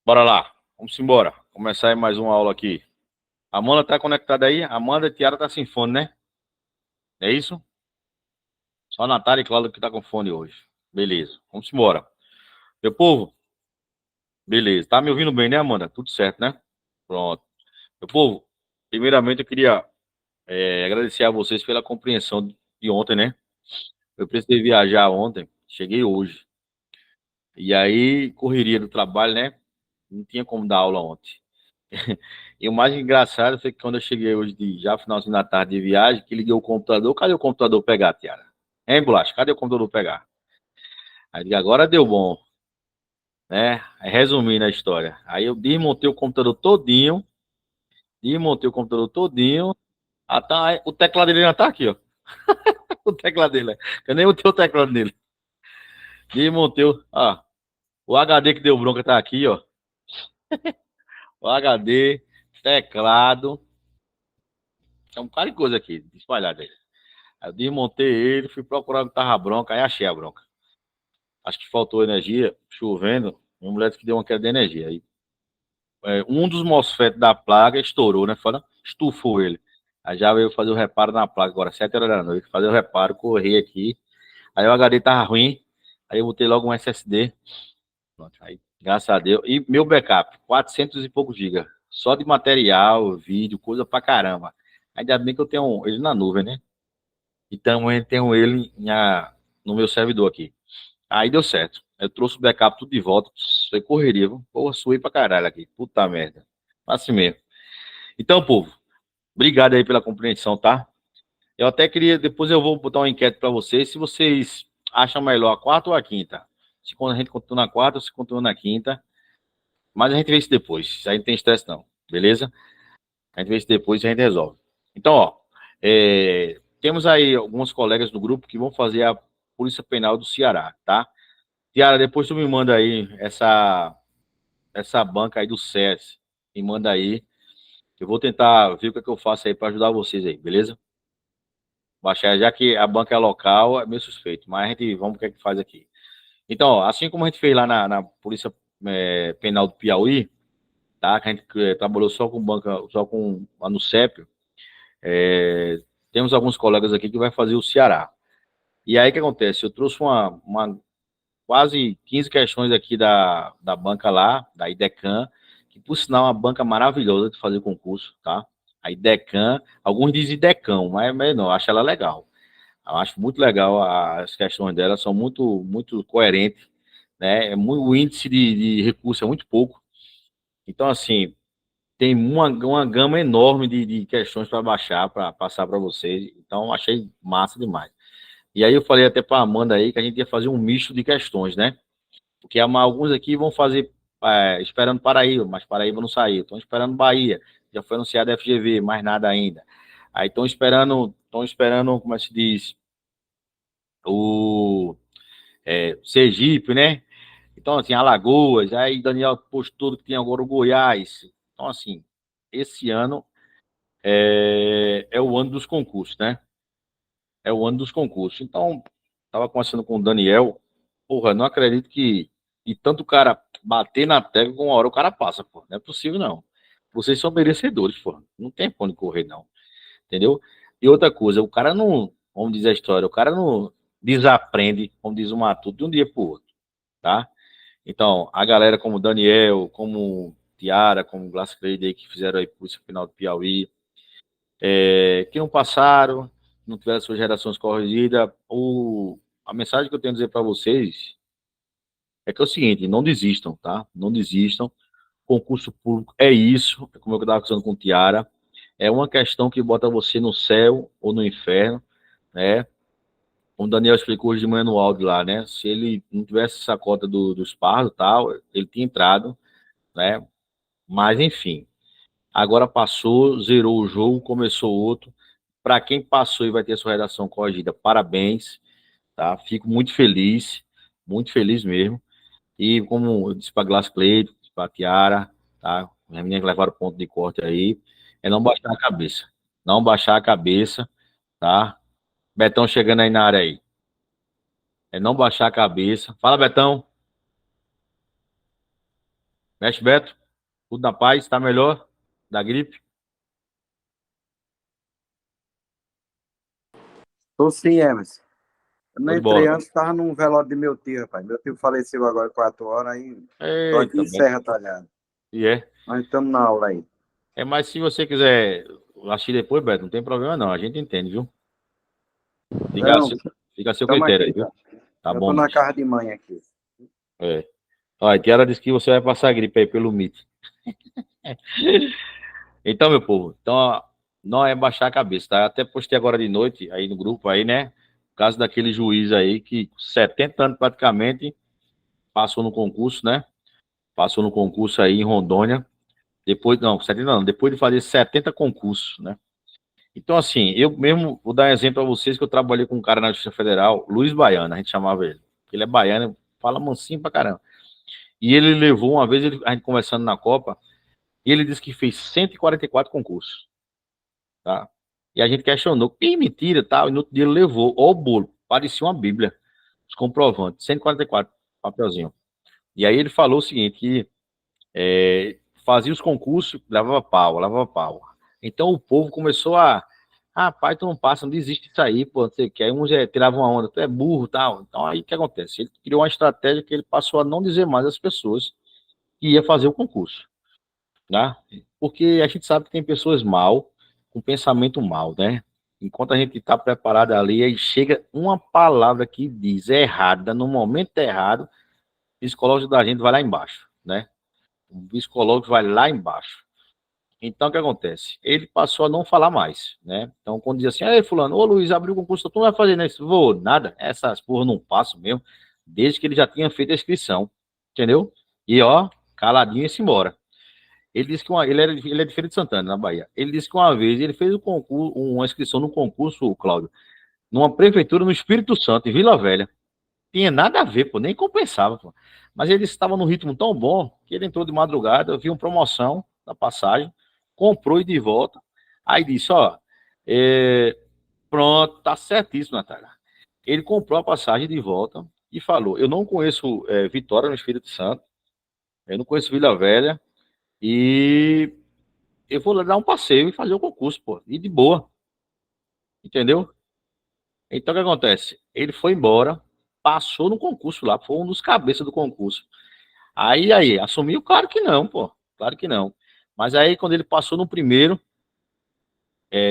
Bora lá, vamos embora. Começar aí mais uma aula aqui. A Amanda tá conectada aí? Amanda e Tiara tá sem fone, né? É isso? Só a Natália e Cláudia que tá com fone hoje. Beleza, vamos embora. Meu povo, beleza. Tá me ouvindo bem, né, Amanda? Tudo certo, né? Pronto. Meu povo, primeiramente eu queria agradecer a vocês pela compreensão de ontem, né? Eu precisei viajar ontem, cheguei hoje. E aí, correria do trabalho, né? Não tinha como dar aula ontem. E o mais engraçado foi que quando eu cheguei hoje, já finalzinho da tarde de viagem, que liguei o computador. Cadê o computador pegar, Tiara? Hein, Bolacha? Cadê o computador pegar? Aí digo, agora deu bom, né? Aí, resumindo a história. Aí eu desmontei o computador todinho. Ah, tá, o teclado dele ainda tá aqui, ó. O teclado dele. Eu nem botei o teclado nele. Desmontei o. Ah, o HD que deu bronca tá aqui, ó. O HD, teclado. É um bocado de coisa aqui, espalhada aí. Aí eu desmontei ele, fui procurar onde tava a bronca, aí achei a bronca. Acho que faltou energia, chovendo, um moleque que deu uma queda de energia. Aí, um dos MOSFET da placa estourou, né? Fala, estufou ele. Aí já veio fazer o reparo na placa, agora 7 horas da noite, fazer o reparo, corri aqui. Aí o HD tava ruim, aí eu botei logo um SSD. Pronto, aí, graças a Deus. E meu backup, 400 e poucos gigas. Só de material, vídeo, coisa pra caramba. Ainda bem que eu tenho ele na nuvem, né? Então eu tenho ele no meu servidor aqui. Aí deu certo. Eu trouxe o backup tudo de volta. Foi correria, viu? Porra, suei pra caralho aqui. Puta merda. Assim mesmo. Então, povo, obrigado aí pela compreensão, tá? Eu até queria, depois eu vou botar uma enquete pra vocês, se vocês acham melhor a quarta ou a quinta. Se quando a gente continua na quarta ou se continua na quinta. Mas a gente vê isso depois. Isso aí não tem estresse, não. Beleza? A gente vê isso depois e a gente resolve. Então, ó, temos aí alguns colegas do grupo que vão fazer a Polícia Penal do Ceará, tá? Tiara, depois tu me manda aí essa banca aí do SES. Me manda aí. Eu vou tentar ver o que é que eu faço aí para ajudar vocês aí, beleza? Baixar, já que a banca é local, é meio suspeito, mas a gente vamos ver o que é que faz aqui. Então, ó, assim como a gente fez lá na Polícia Penal do Piauí, tá? Que a gente trabalhou só com banca, só com lá no CEP, é, temos alguns colegas aqui que vai fazer o Ceará. E aí o que acontece? Eu trouxe uma quase 15 questões aqui da banca lá, da IDECAN, que por sinal é uma banca maravilhosa de fazer concurso, tá? A IDECAN, alguns dizem IDECAN, mas não, eu acho ela legal. Eu acho muito legal as questões dela, são muito coerentes, né? O índice de recurso é muito pouco. Então, assim, tem uma gama enorme de questões para baixar, para passar para vocês. Então, achei massa demais. E aí eu falei até para a Amanda aí que a gente ia fazer um misto de questões, né? Porque alguns aqui vão fazer esperando Paraíba, mas Paraíba não saiu. Estão esperando Bahia, já foi anunciado a FGV, mais nada ainda. Aí estão esperando, como é que se diz, o Sergipe, né? Então, assim, Alagoas, aí Daniel postou que tem agora o Goiás. Então, assim, esse ano é o ano dos concursos, né? É o ano dos concursos. Então, tava conversando com o Daniel, porra, não acredito que e tanto o cara bater na tecla com uma hora o cara passa, pô. Não é possível, não. Vocês são merecedores, pô. Não tem pra onde correr, não. Entendeu? E outra coisa, o cara não, vamos dizer a história, o cara não desaprende, como diz o Matuto, de um dia pro outro, tá? Então, a galera como Daniel, como Tiara, como Glass Creed aí, que fizeram aí Polícia Final do Piauí, que não passaram, não tiveram suas gerações corrigidas. A mensagem que eu tenho a dizer para vocês é que é o seguinte: não desistam, tá? Não desistam. Concurso público é isso, é como eu estava falando com o Tiara, é uma questão que bota você no céu ou no inferno, né? Como o Daniel explicou hoje de manhã no áudio lá, né? Se ele não tivesse essa cota dos pardos e tal, ele tinha entrado, né? Mas enfim, agora passou, zerou o jogo, começou outro. Para quem passou e vai ter sua redação corrigida, parabéns, tá? Fico muito feliz mesmo. E como eu disse para Glass Clay, para a Tiara, tá? As meninas que levaram o ponto de corte aí, é não baixar a cabeça. Não baixar a cabeça, tá? Betão chegando aí na área aí. É não baixar a cabeça. Fala, Betão. Mestre Beto, tudo na paz, tá melhor da gripe? Tô sim, Emerson. Eu Tô não de entrei bola. antes, tava num velório de meu tio, rapaz. Meu tio faleceu agora 4 horas, aí tô aqui Eita, em Beto. Serra Talhada. E é. Nós estamos na aula aí. É, mas se você quiser assistir depois, Beto, não tem problema não. A gente entende, viu? Fica a Não, seu, fica a seu estamos critério aqui aí, viu? já. Tá Já tô bom, na bicho. casa de mãe aqui. É. Ó, a Tiara disse que você vai passar gripe aí pelo mito. Então, meu povo, então, ó, não é baixar a cabeça, tá? Até postei agora de noite aí no grupo aí, né? O caso daquele juiz aí que 70 anos praticamente passou no concurso, né? Passou no concurso aí em Rondônia. Depois, não, 70 não, depois de fazer 70 concursos, né? Então, assim, eu mesmo vou dar um exemplo para vocês que eu trabalhei com um cara na Justiça Federal, Luiz Baiano, a gente chamava ele. Ele é baiano, fala mansinho pra caramba. E ele levou uma vez, a gente conversando na Copa, e ele disse que fez 144 concursos, tá? E a gente questionou, que mentira, tal, e no outro dia ele levou, ó o bolo, parecia uma bíblia, os comprovantes, 144 papelzinho. E aí ele falou o seguinte, que fazia os concursos, levava pau, levava pau. Então o povo começou a, rapaz, tu não passa, não desiste disso aí, pô, não sei o que. Aí uns tiravam uma onda, tu é burro e tal. Então aí o que acontece? Ele criou uma estratégia que ele passou a não dizer mais às pessoas que ia fazer o concurso, né? Porque a gente sabe que tem pessoas mal, com pensamento mal, né? Enquanto a gente está preparado ali, aí chega uma palavra que diz errada, no momento errado, o psicológico da gente vai lá embaixo, né? O psicológico vai lá embaixo. Então, o que acontece? Ele passou a não falar mais, né? Então, quando diz assim, aí, fulano, ô Luiz, abriu o concurso, tu não vai fazer isso? Vou, nada, essas porra não passo mesmo, desde que ele já tinha feito a inscrição, entendeu? E, ó, caladinho e se embora. Ele disse que ele é de Feira de Santana, na Bahia. Ele disse que uma vez ele fez um concurso, uma inscrição no concurso, Cláudio, numa prefeitura no Espírito Santo, em Vila Velha. Tinha nada a ver, pô, nem compensava, pô. Mas ele estava num ritmo tão bom que ele entrou de madrugada, viu uma promoção da passagem, comprou e de volta. Aí disse: Ó, é, pronto, tá certíssimo, Natália. Ele comprou a passagem de volta e falou: Eu não conheço Vitória no Espírito Santo, eu não conheço Vila Velha e eu vou lá dar um passeio e fazer o concurso, pô, e de boa, entendeu? Então o que acontece? Ele foi embora, passou no concurso lá, foi um dos cabeças do concurso. Aí, assumiu? Claro que não, pô. Claro que não. Mas aí, quando ele passou no primeiro,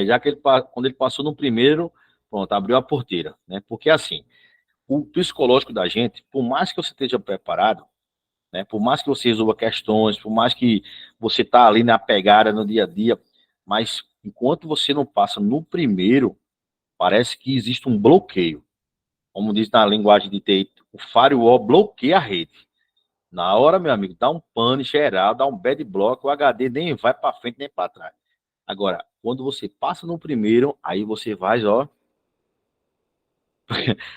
já que quando ele passou no primeiro, pronto, abriu a porteira, né? Porque assim, o psicológico da gente, por mais que você esteja preparado, né? Por mais que você resolva questões, por mais que você tá ali na pegada no dia a dia, mas enquanto você não passa no primeiro, parece que existe um bloqueio. Como diz na linguagem de TI, o firewall bloqueia a rede. Na hora, meu amigo, dá um pane geral, dá um bad block, o HD nem vai para frente nem para trás. Agora, quando você passa no primeiro, aí você vai, ó,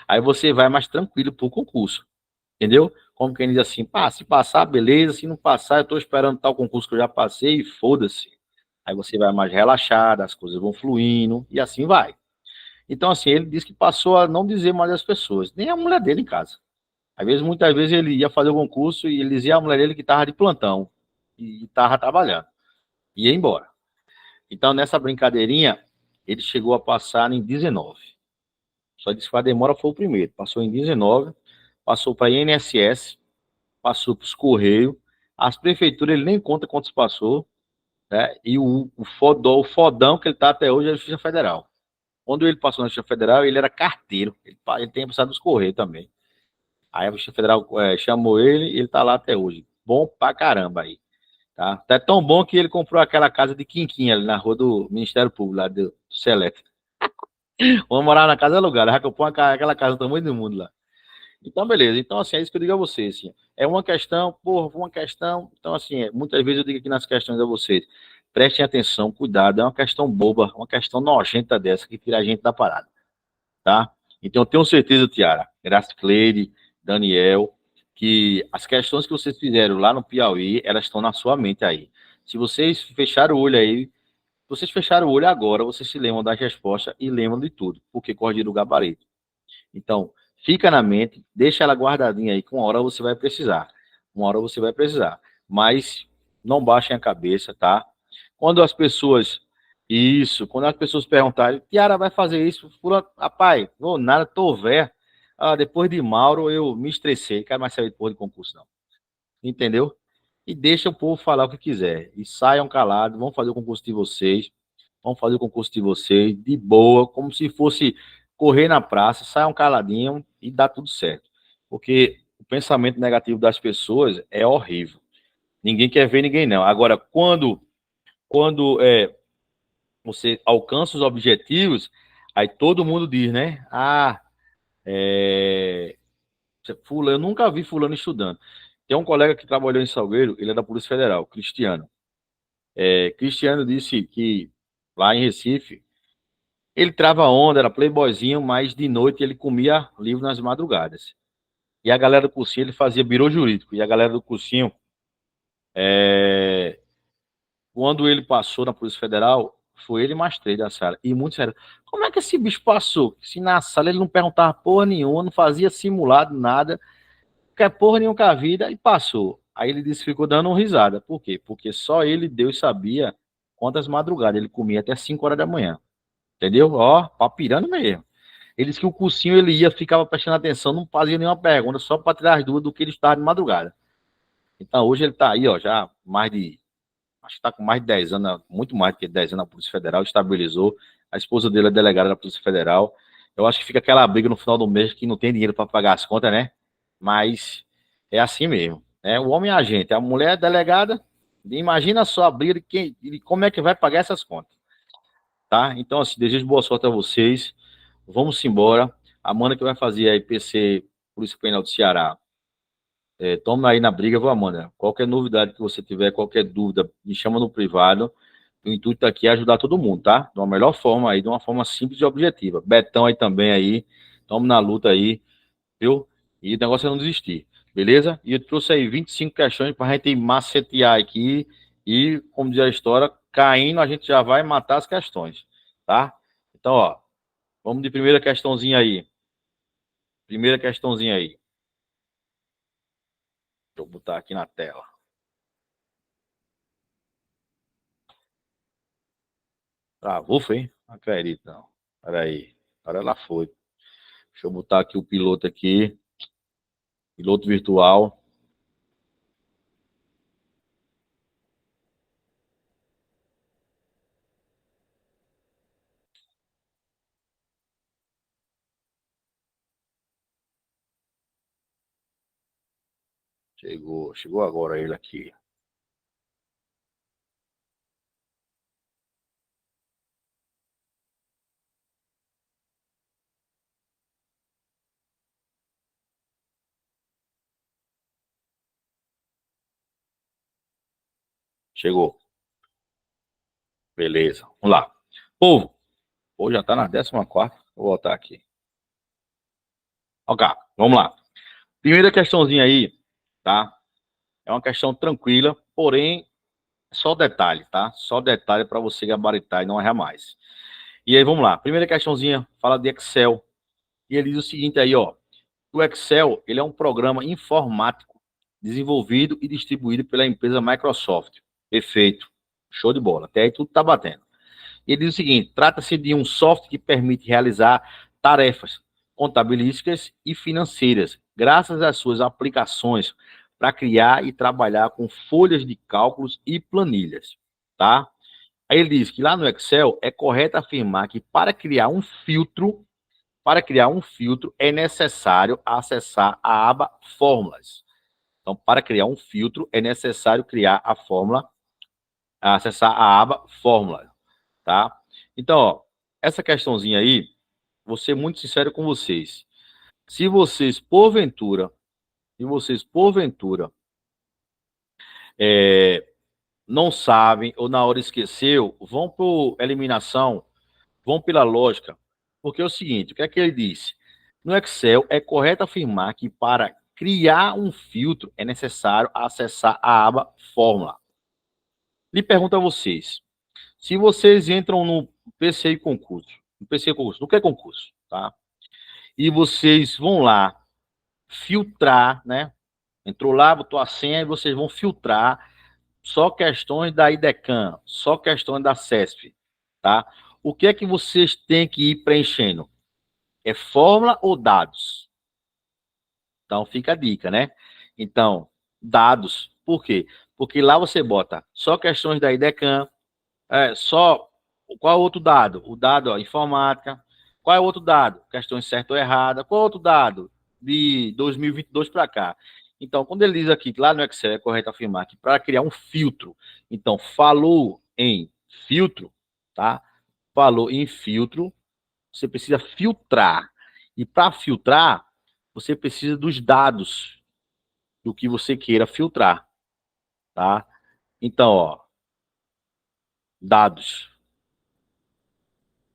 aí você vai mais tranquilo pro concurso, entendeu? Como quem diz assim, pá, se passar, beleza, se não passar, eu tô esperando tal concurso que eu já passei e foda-se. Aí você vai mais relaxado, as coisas vão fluindo e assim vai. Então, assim, ele disse que passou a não dizer mais às pessoas, nem a mulher dele em casa. Às vezes, muitas vezes ele ia fazer o concurso e ele dizia à mulher dele que estava de plantão e estava trabalhando. E ia embora. Então, nessa brincadeirinha, ele chegou a passar em 19. Só disse que a demora foi o primeiro. Passou em 19, passou para a INSS, passou para os Correios, as prefeituras ele nem conta quantos passou, né? E o fodão que ele está até hoje é a Justiça Federal. Quando ele passou na Justiça Federal, ele era carteiro. Ele tem passado dos Correios também. Aí a Justiça Federal chamou ele e ele está lá até hoje. Bom pra caramba aí. Tá? É tão bom que ele comprou aquela casa de Quinquinha ali na rua do Ministério Público, lá do Select. Vamos morar na casa alugada, já comprou aquela casa do tamanho do mundo lá. Então, beleza. Então, assim, é isso que eu digo a vocês. Assim. É uma questão, porra, uma questão. Então, assim, muitas vezes eu digo aqui nas questões a vocês. Prestem atenção, cuidado. É uma questão boba, uma questão nojenta dessa que tira a gente da parada. Tá? Então, eu tenho certeza, Tiara, Graça Cleide, Daniel, que as questões que vocês fizeram lá no Piauí, elas estão na sua mente aí. Se vocês fecharem o olho aí, vocês fecharam o olho agora, vocês se lembram das respostas e lembram de tudo, porque corrigiram o gabarito. Então, fica na mente, deixa ela guardadinha aí, que uma hora você vai precisar. Uma hora você vai precisar. mas não baixem a cabeça, tá? Quando as pessoas perguntarem, Tiara vai fazer isso, rapaz, vou nada, tô velho. Depois de Mauro eu me estressei, quero mais saber de porra de concurso não. Entendeu? E deixa o povo falar o que quiser. E saiam calados, vão fazer o concurso de vocês. Vão fazer o concurso de vocês, de boa, como se fosse correr na praça, saiam caladinho e dá tudo certo. Porque o pensamento negativo das pessoas é horrível. Ninguém quer ver ninguém, não. Agora, quando você alcança os objetivos, aí todo mundo diz, né? Eu nunca vi fulano estudando. Tem um colega que trabalhou em Salgueiro, ele é da Polícia Federal, Cristiano. Cristiano disse que lá em Recife, ele trava onda, era playboyzinho, mas de noite ele comia livro nas madrugadas. E a galera do cursinho, ele fazia birô jurídico. E a galera do cursinho, quando ele passou na Polícia Federal, foi ele mais três da sala. E muito sério, como é que esse bicho passou? Se na sala ele não perguntava porra nenhuma, não fazia simulado, nada, quer porra nenhuma com a vida, e passou. Aí ele disse que ficou dando uma risada. Por quê? Porque só ele, Deus, sabia quantas madrugadas ele comia até 5 horas da manhã. Entendeu? Ó, papirando mesmo. Ele disse que o cursinho ele ia, ficava prestando atenção, não fazia nenhuma pergunta, só para tirar as dúvidas do que ele estava de madrugada. Então hoje ele está aí, ó, já acho que está com mais de 10 anos, muito mais do que 10 anos na Polícia Federal, estabilizou. A esposa dele é delegada da Polícia Federal. Eu acho que fica aquela briga no final do mês que não tem dinheiro para pagar as contas, né? Mas é assim mesmo. Né? O homem é agente, a mulher é delegada. Imagina só a briga de como é que vai pagar essas contas. Tá? Então, assim, desejo boa sorte a vocês. Vamos embora. A Amanda que vai fazer a IPC Polícia Penal do Ceará. Toma aí na briga, viu, Amanda? Qualquer novidade que você tiver, qualquer dúvida, me chama no privado. O intuito aqui é ajudar todo mundo, tá? De uma melhor forma aí, de uma forma simples e objetiva. Betão aí também aí. Tamo na luta aí, viu? E o negócio é não desistir, beleza? E eu trouxe aí 25 questões pra gente macetear aqui. E, como diz a história, caindo a gente já vai matar as questões, tá? Então, ó, vamos de primeira questãozinha aí. Primeira questãozinha aí. Deixa eu botar aqui na tela. Travou, foi? Não acredito, não. Peraí. Agora ela foi. Deixa eu botar aqui o piloto aqui. Piloto virtual. Chegou agora ele aqui. Chegou. Beleza. Vamos lá. Povo. Pô, já tá na 14ª. Vou voltar aqui. Ok, vamos lá. Primeira questãozinha aí, tá? É uma questão tranquila, porém, só detalhe, tá? Só detalhe para você gabaritar e não errar mais. E aí, vamos lá. Primeira questãozinha fala de Excel. E ele diz o seguinte aí, ó. O Excel, ele é um programa informático desenvolvido e distribuído pela empresa Microsoft. Perfeito. Show de bola. Até aí tudo tá batendo. Ele diz o seguinte, trata-se de um software que permite realizar tarefas contabilísticas e financeiras, graças às suas aplicações para criar e trabalhar com folhas de cálculos e planilhas, tá? Aí ele diz que lá no Excel é correto afirmar que para criar um filtro é necessário acessar a aba Fórmulas. Então, para criar um filtro é necessário acessar a aba Fórmula, tá? Então, ó, essa questãozinha aí, vou ser muito sincero com vocês. Se vocês, porventura, não sabem ou na hora esqueceu, vão por eliminação, vão pela lógica, porque é o seguinte, o que é que ele disse? No Excel, é correto afirmar que para criar um filtro é necessário acessar a aba Fórmula. Lhe pergunto a vocês, se vocês entram no PCI Concurso, no que é concurso, tá? E vocês vão lá filtrar, né? Entrou lá, botou a senha e vocês vão filtrar só questões da IDECAM, só questões da CESP, tá? O que é que vocês têm que ir preenchendo? É fórmula ou dados? Então, fica a dica, né? Então, dados. Por quê? Porque lá você bota só questões da IDECAM, só... Qual é o outro dado? O dado, ó, informática. Qual é o outro dado? Questões certa ou errada. Qual é o outro dado? De 2022 para cá. Então, quando ele diz aqui, que lá no Excel é correto afirmar que para criar um filtro, então, falou em filtro, tá? Falou em filtro, você precisa filtrar. E para filtrar, você precisa dos dados do que você queira filtrar, tá? Então, ó, dados,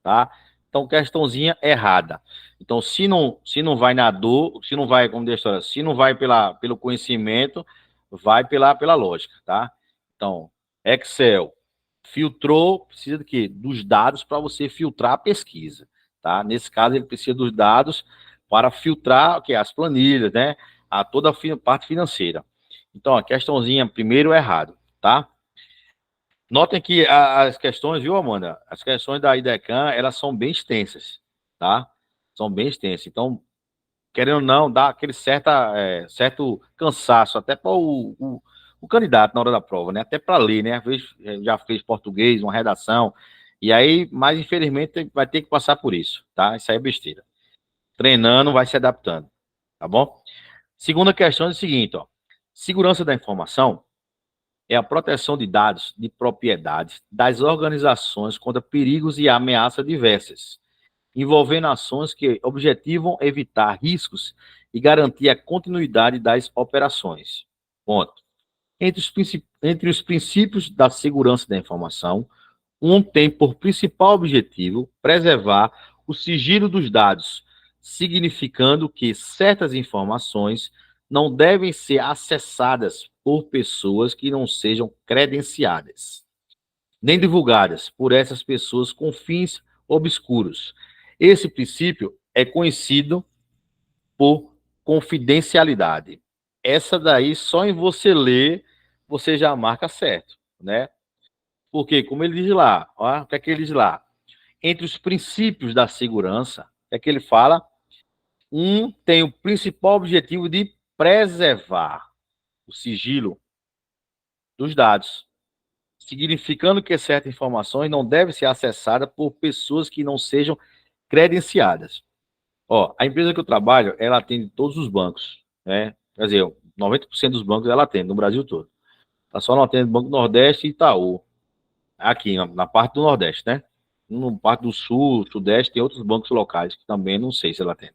tá? Então, questãozinha errada. Então, se não vai na dor, se não vai, como diz a história, se não vai pelo conhecimento, vai pela lógica, tá? Então, Excel filtrou, precisa de quê? Dos dados para você filtrar a pesquisa, tá? Nesse caso, ele precisa dos dados para filtrar, que é as planilhas, né? A toda a parte financeira. Então, a questãozinha primeiro errado, tá? Notem que as questões, viu, Amanda? As questões da IDECAM, elas são bem extensas, tá? São bem extensas. Então, querendo ou não, dá aquele certo cansaço, até para o candidato na hora da prova, né? Até para ler, né? Às vezes já fez português, uma redação, e aí, mas infelizmente, vai ter que passar por isso, tá? Isso aí é besteira. Treinando, vai se adaptando, tá bom? Segunda questão é o seguinte, ó. Segurança da informação é a proteção de dados de propriedades das organizações contra perigos e ameaças diversas, envolvendo ações que objetivam evitar riscos e garantir a continuidade das operações. Ponto. Entre os princípios da segurança da informação, um tem por principal objetivo preservar o sigilo dos dados, significando que certas informações não devem ser acessadas por pessoas que não sejam credenciadas, nem divulgadas por essas pessoas com fins obscuros. Esse princípio é conhecido por confidencialidade. Essa daí, só em você ler, você já marca certo, né? Porque, como ele diz lá, ó, o que é que ele diz lá? Entre os princípios da segurança, o que é que ele fala? Um tem o principal objetivo de preservar o sigilo dos dados, significando que certas informações não devem ser acessadas por pessoas que não sejam credenciadas. Ó, a empresa que eu trabalho, ela atende todos os bancos, né? Quer dizer, 90% dos bancos ela atende no Brasil todo. Ela só não atende o Banco Nordeste e Itaú, aqui na parte do Nordeste, né? No parte do Sul, Sudeste, tem outros bancos locais que também não sei se ela atende.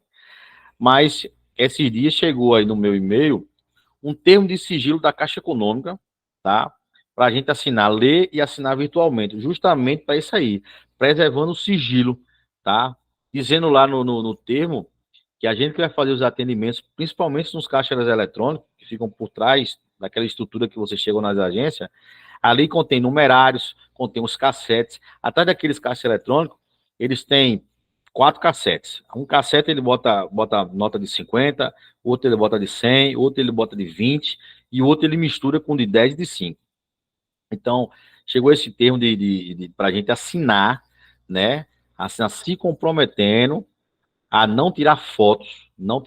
Mas esses dias chegou aí no meu e-mail um termo de sigilo da Caixa Econômica, tá? Para a gente assinar, ler e assinar virtualmente, justamente para isso aí, preservando o sigilo, tá? Dizendo lá no termo que a gente que vai fazer os atendimentos, principalmente nos caixas eletrônicos, que ficam por trás daquela estrutura que você chegou nas agências, ali contém numerários, contém os cassetes, atrás daqueles caixas eletrônicos, eles têm 4 cassetes. Um cassete ele bota nota de 50, outro ele bota de 100, outro ele bota de 20, e outro ele mistura com de 10 e de 5. Então, chegou esse termo para a gente assinar, né? Assinar se comprometendo a não tirar fotos, não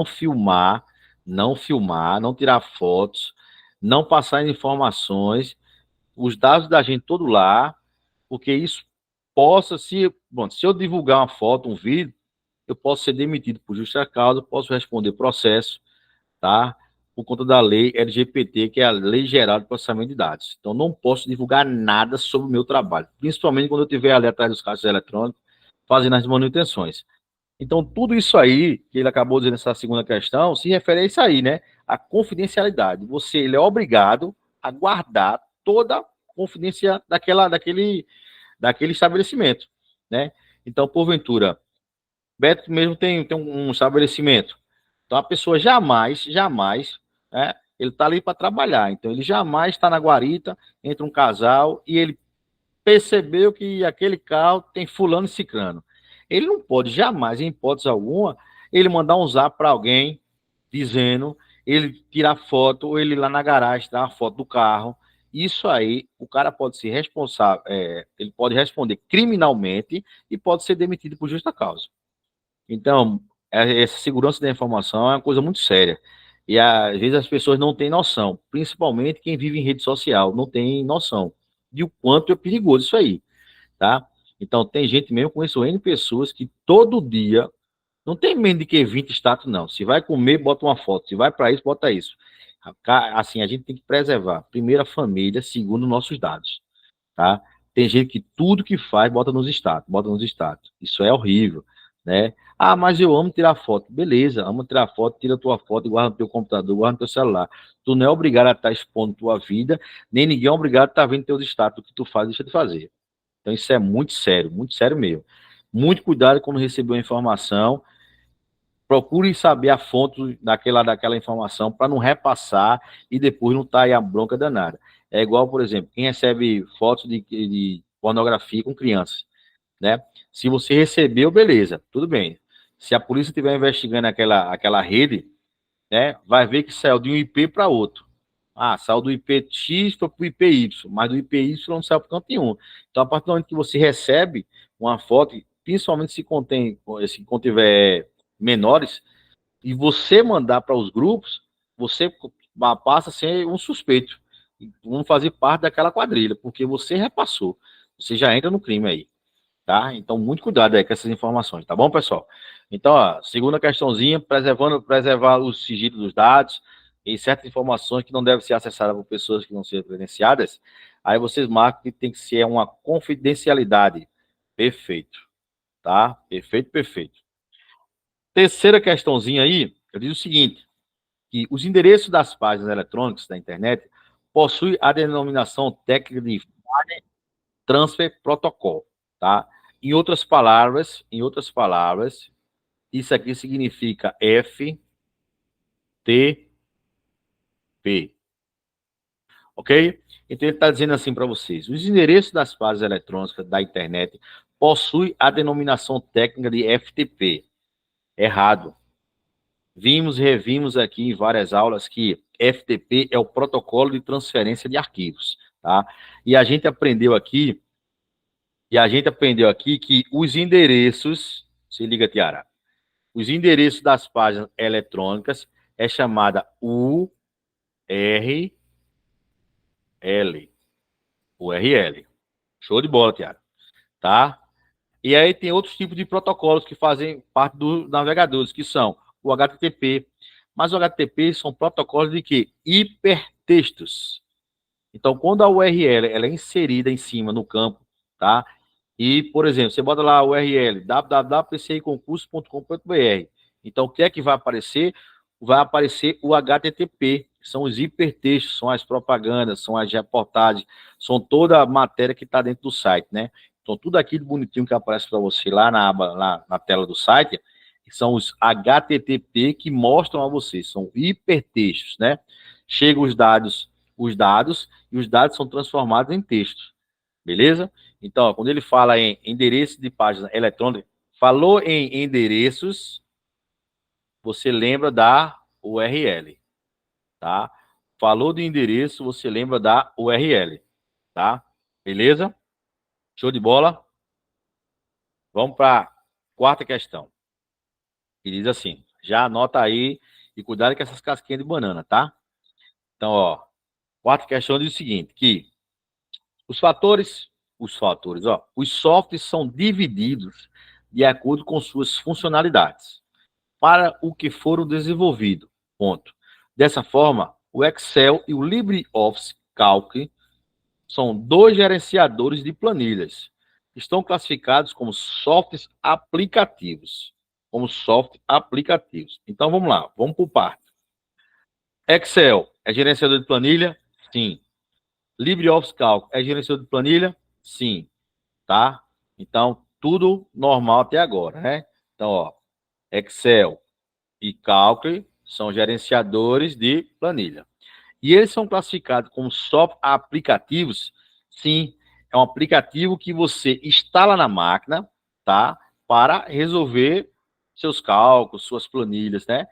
filmar, não tirar fotos, não passar informações, os dados da gente todo lá, porque isso possa, se eu divulgar uma foto, um vídeo, eu posso ser demitido por justa causa, posso responder processo, tá? Por conta da lei LGPD, que é a Lei Geral de Processamento de Dados. Então, não posso divulgar nada sobre o meu trabalho, principalmente quando eu estiver ali atrás dos caixas eletrônicos, fazendo as manutenções. Então, tudo isso aí, que ele acabou dizendo nessa segunda questão, se refere a isso aí, né? A confidencialidade. Ele é obrigado a guardar toda a confidência daquele estabelecimento, né? Então, porventura, Beto mesmo tem um estabelecimento. Então, a pessoa jamais, né? Ele está ali para trabalhar. Então, ele jamais está na guarita, entra um casal e ele percebeu que aquele carro tem fulano e ciclano. Ele não pode jamais, em hipótese alguma, ele mandar um zap para alguém dizendo ele tirar foto, ou ele ir lá na garagem tirar uma foto do carro. Isso aí, o cara pode ser responsável, ele pode responder criminalmente e pode ser demitido por justa causa. Então, essa segurança da informação é uma coisa muito séria. E às vezes as pessoas não têm noção, principalmente quem vive em rede social, não tem noção de o quanto é perigoso isso aí, tá? Então, tem gente mesmo, conheço N pessoas que todo dia, não tem menos de que 20 status, não. Se vai comer, bota uma foto. Se vai para isso, bota isso. Assim, a gente tem que preservar, primeiro, a família, segundo, nossos dados, tá? Tem gente que tudo que faz bota nos status, bota nos status. Isso é horrível, né? Ah, mas eu amo tirar foto. Beleza, amo tirar foto, tira tua foto e guarda no teu computador, guarda no teu celular. Tu não é obrigado a estar expondo tua vida, nem ninguém é obrigado a estar vendo teus status, o que tu faz, deixa de fazer. Então isso é muito sério mesmo. Muito cuidado quando receber uma informação, procure saber a fonte daquela informação para não repassar e depois não estar aí a bronca danada. É igual, por exemplo, quem recebe fotos de pornografia com crianças, né? Se você recebeu, beleza, tudo bem. Se a polícia estiver investigando aquela rede, né, vai ver que saiu de um IP para outro. Ah, saiu do IP X para o IP Y, mas do IP Y não saiu para canto nenhum. Então, a partir do momento que você recebe uma foto, principalmente se contiver menores, e você mandar para os grupos, você passa a ser um suspeito. Vamos fazer parte daquela quadrilha, porque você repassou. Você já entra no crime aí, tá? Então, muito cuidado aí com essas informações, tá bom, pessoal? Então, ó, segunda questãozinha, preservar o sigilo dos dados e certas informações que não devem ser acessadas por pessoas que não sejam credenciadas. Aí vocês marcam que tem que ser uma confidencialidade. Perfeito, tá? Perfeito, perfeito. Terceira questãozinha aí, eu digo o seguinte, que os endereços das páginas eletrônicas da internet possuem a denominação técnica de File Transfer Protocol, tá? Em outras palavras, isso aqui significa FTP, ok? Então ele está dizendo assim para vocês, os endereços das páginas eletrônicas da internet possuem a denominação técnica de FTP. Errado. Vimos e revimos aqui em várias aulas que FTP é o protocolo de transferência de arquivos, tá? E a gente aprendeu aqui que os endereços, se liga, Tiara, os endereços das páginas eletrônicas é chamada URL. URL. Show de bola, Tiara. Tá? E aí tem outros tipos de protocolos que fazem parte dos navegadores, que são o HTTP. Mas o HTTP são protocolos de quê? Hipertextos. Então, quando a URL ela é inserida em cima no campo, tá? E, por exemplo, você bota lá a URL www.pciconcurso.com.br. Então, o que é que vai aparecer? Vai aparecer o HTTP, que são os hipertextos, são as propagandas, são as reportagens, são toda a matéria que está dentro do site, né? Então, tudo aquilo bonitinho que aparece para você lá na aba, lá na tela do site, são os HTTP que mostram a você, são hipertextos, né? Chegam os dados, e os dados são transformados em textos, beleza? Então, ó, quando ele fala em endereço de página eletrônica, falou em endereços, você lembra da URL, tá? Falou de endereço, você lembra da URL, tá? Beleza? Show de bola? Vamos para a quarta questão. Que diz assim, já anota aí e cuidado com essas casquinhas de banana, tá? Então, ó, quarta questão diz o seguinte, que os softwares são divididos de acordo com suas funcionalidades para o que foram desenvolvidos. Ponto. Dessa forma, o Excel e o LibreOffice Calc são dois gerenciadores de planilhas. Estão classificados como softwares aplicativos. Então, vamos lá, vamos por parte. Excel é gerenciador de planilha? Sim. LibreOffice Calc é gerenciador de planilha? Sim. Tá? Então, tudo normal até agora, né? Então, ó, Excel e Calc são gerenciadores de planilha. E eles são classificados como software aplicativos? Sim. É um aplicativo que você instala na máquina, tá? Para resolver seus cálculos, suas planilhas, né?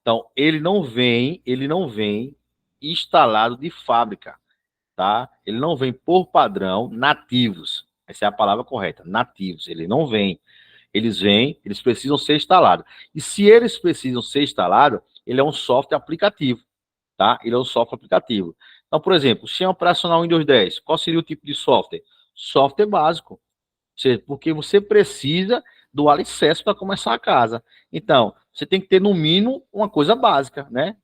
Então, ele não vem instalado de fábrica, tá? Ele não vem por padrão nativos. Essa é a palavra correta, nativos. Ele não vem. Eles precisam ser instalados. E se eles precisam ser instalados, ele é um software aplicativo, tá? Ele é um software aplicativo. Então, por exemplo, sistema operacional Windows 10, qual seria o tipo de software? Software básico. Ou seja, porque você precisa do alicerce para começar a casa. Então, você tem que ter, no mínimo, uma coisa básica, né?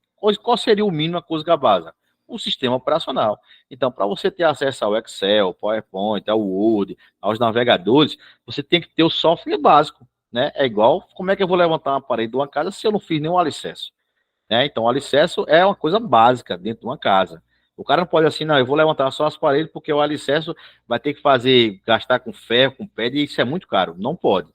Qual seria o mínimo, a coisa básica? O sistema operacional. Então, para você ter acesso ao Excel, PowerPoint, ao Word, aos navegadores, você tem que ter o software básico, né? É igual, como é que eu vou levantar uma parede de uma casa se eu não fiz nenhum alicerce? Né? Então, o alicerce é uma coisa básica dentro de uma casa. O cara não pode assim, não, eu vou levantar só as paredes porque o alicerce vai ter que fazer, gastar com ferro, com pedra, e isso é muito caro. Não pode.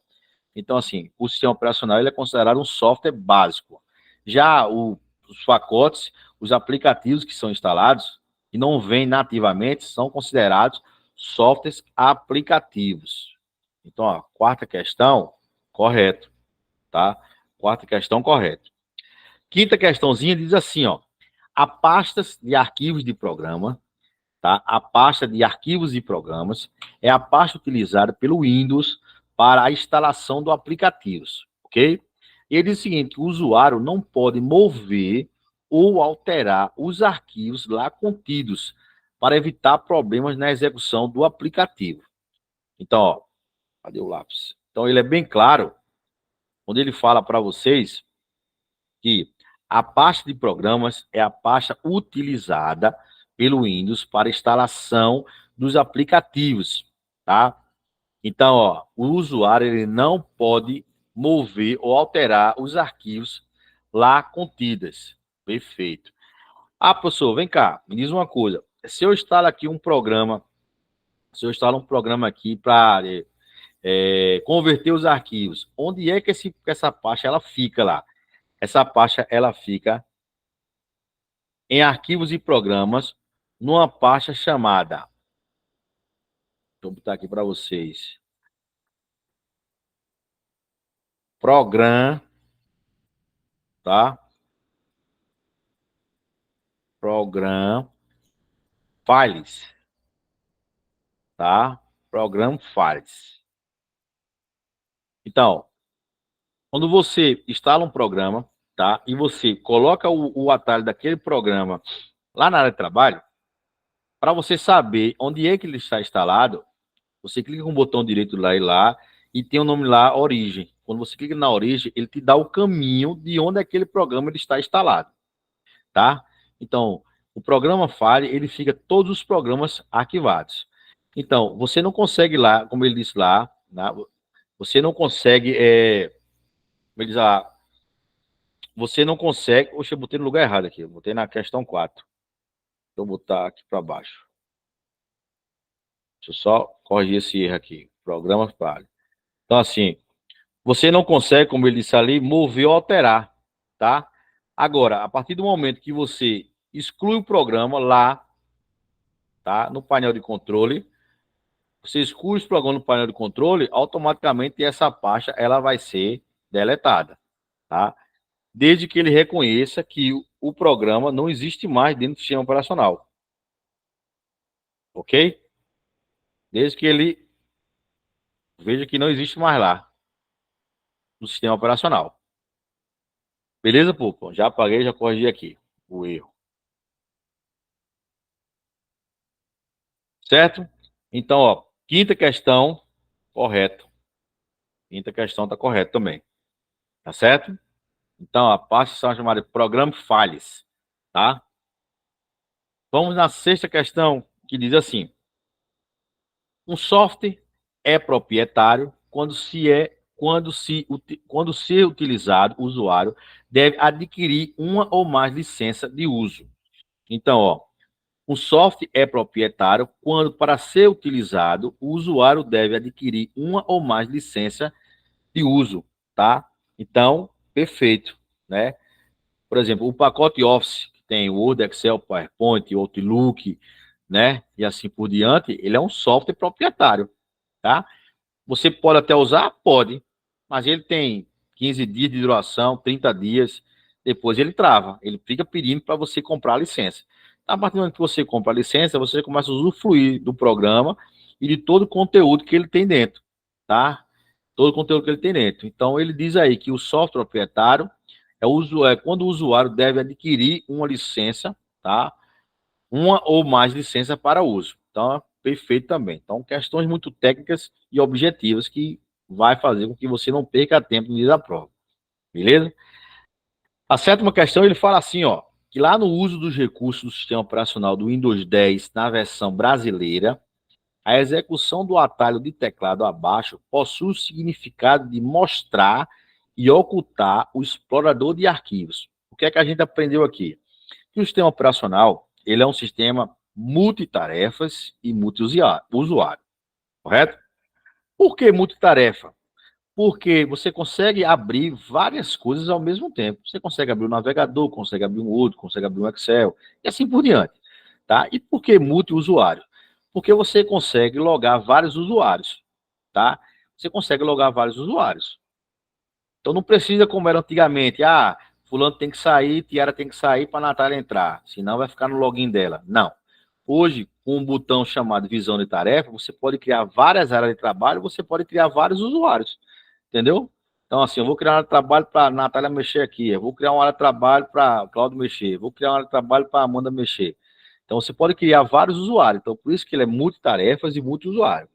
Então, assim, o sistema operacional ele é considerado um software básico. Já os pacotes, os aplicativos que são instalados, e não vêm nativamente, são considerados softwares aplicativos. Então, ó, quarta questão, correto, tá? Quarta questão, correto. Quinta questãozinha diz assim, ó, a pasta de arquivos de programa, tá? A pasta de arquivos e programas é a pasta utilizada pelo Windows para a instalação do aplicativos, ok? Ele diz o seguinte, o usuário não pode mover ou alterar os arquivos lá contidos para evitar problemas na execução do aplicativo. Então, ó, cadê o lápis? Então, ele é bem claro, quando ele fala para vocês que a pasta de programas é a pasta utilizada pelo Windows para instalação dos aplicativos, tá? Então, ó, o usuário ele não pode mover ou alterar os arquivos lá contidos. Perfeito. Ah, professor, vem cá, me diz uma coisa. Se eu instalo aqui um programa, se eu instalo um programa aqui para converter os arquivos, onde é que essa pasta ela fica lá? Essa pasta ela fica em arquivos e programas, numa pasta chamada, vou botar aqui para vocês, Program, tá? Program Files, tá? Program Files. Então, quando você instala um programa, tá? E você coloca o atalho daquele programa lá na área de trabalho, para você saber onde é que ele está instalado, você clica com o botão direito lá e tem o nome lá, origem. Quando você clica na origem, ele te dá o caminho de onde aquele programa ele está instalado, tá? Então, o programa File, ele fica todos os programas arquivados. Então, você não consegue lá, como ele disse lá, né? Você não consegue, como ele diz lá, você não consegue, oxe, eu botei no lugar errado aqui, eu botei na questão 4. Vou botar aqui para baixo. Deixa eu só corrigir esse erro aqui. Programa File. Então, assim, você não consegue, como ele disse ali, mover ou alterar, tá? Agora, a partir do momento que você exclui o programa lá, tá? No painel de controle, você exclui os programas no painel de controle, automaticamente essa pasta ela vai ser deletada, tá? Desde que ele reconheça que o programa não existe mais dentro do sistema operacional. Ok? Desde que ele veja que não existe mais lá no sistema operacional. Beleza, Pupa? Já apaguei, já corrigi aqui o erro. Certo? Então, ó, quinta questão, correto. Quinta questão tá correto também. Tá certo? Então, a parte são chamada de Program Files, tá? Vamos na sexta questão, que diz assim: um software é proprietário quando se utilizado, o usuário deve adquirir uma ou mais licenças de uso. Então, ó, um software é proprietário quando, para ser utilizado, o usuário deve adquirir uma ou mais licenças de uso, tá? Então, perfeito, né? Por exemplo, o pacote Office, que tem Word, Excel, PowerPoint, Outlook, né? E assim por diante, ele é um software proprietário, tá? Você pode até usar? Pode, mas ele tem 15 dias de duração, 30 dias, depois ele trava, ele fica pedindo para você comprar a licença. A partir do momento que você compra a licença, você começa a usufruir do programa e de todo o conteúdo que ele tem dentro, tá? Todo o conteúdo que ele tem dentro. Então, ele diz aí que o software proprietário é quando o usuário deve adquirir uma licença, tá? Uma ou mais licenças para uso. Então, é perfeito também. Então, questões muito técnicas e objetivas que vai fazer com que você não perca tempo no dia da prova. Beleza? A sétima questão, ele fala assim, ó, que lá no uso dos recursos do sistema operacional do Windows 10 na versão brasileira, a execução do atalho de teclado abaixo possui o significado de mostrar e ocultar o explorador de arquivos. O que é que a gente aprendeu aqui? Que o sistema operacional, ele é um sistema multitarefas e multiusuário, correto? Por que multitarefa? Porque você consegue abrir várias coisas ao mesmo tempo. Você consegue abrir um navegador, consegue abrir um Word, consegue abrir um Excel, e assim por diante. Tá? E por que multiusuário? Porque você consegue logar vários usuários. Tá? Você consegue logar vários usuários. Então não precisa como era antigamente. Ah, fulano tem que sair, Tiara tem que sair para a Natália entrar. Senão vai ficar no login dela. Não. Hoje, com um botão chamado visão de tarefa, você pode criar várias áreas de trabalho, você pode criar vários usuários. Entendeu? Então, assim, eu vou criar uma área de trabalho para a Natália mexer aqui, eu vou criar uma área de trabalho para o Claudio mexer, vou criar uma área de trabalho para a Amanda mexer. Então, você pode criar vários usuários. Então, por isso que ele é multitarefas e multiusuário.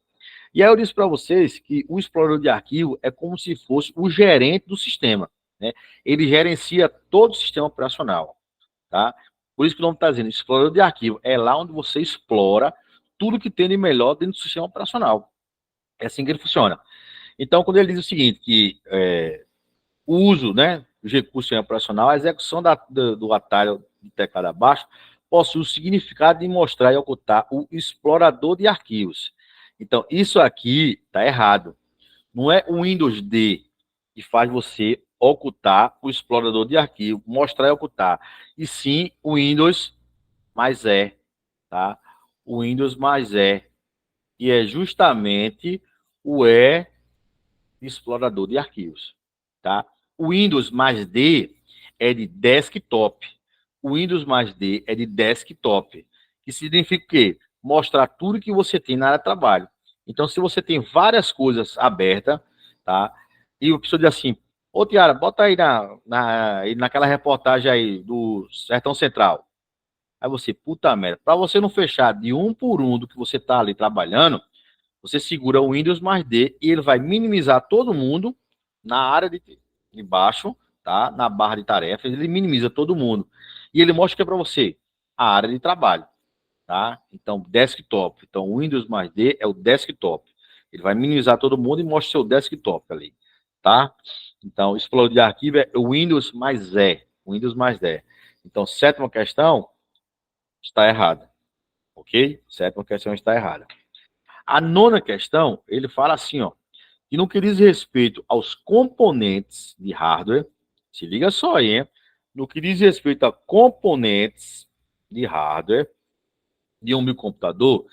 E aí eu disse para vocês que o explorador de arquivo é como se fosse o gerente do sistema, né? Ele gerencia todo o sistema operacional, tá? Por isso que o nome está dizendo, explorador de arquivo é lá onde você explora tudo que tem de melhor dentro do sistema operacional. É assim que ele funciona. Então, quando ele diz o seguinte, que o uso, né, dos recursos do operacional, a execução do atalho de teclado abaixo possui o significado de mostrar e ocultar o explorador de arquivos. Então, isso aqui está errado. Não é o Windows D que faz você ocultar o explorador de arquivo, mostrar e ocultar. E sim o Windows mais E, tá? O Windows mais E. E é justamente o E explorador de arquivos, tá? O Windows mais D é de desktop. O Windows mais D é de desktop, que significa o quê? Mostrar tudo que você tem na área de trabalho. Então, se você tem várias coisas abertas, tá? E o pessoal diz assim, ô Tiara, bota aí naquela reportagem aí do Sertão Central. Aí você, puta merda, para você não fechar de um por um do que você tá ali trabalhando, você segura o Windows mais D e ele vai minimizar todo mundo na área de baixo, tá? Na barra de tarefas, ele minimiza todo mundo. E ele mostra que é para você a área de trabalho, tá? Então, desktop. Então, o Windows mais D é o desktop. Ele vai minimizar todo mundo e mostra seu desktop ali, tá? Então, explorador de arquivo é o Windows mais E. Windows mais D. Então, sétima questão está errada, ok? Sétima questão está errada. A nona questão, ele fala assim, ó, que no que diz respeito aos componentes de hardware, se liga só aí, hein? No que diz respeito a componentes de hardware de um microcomputador,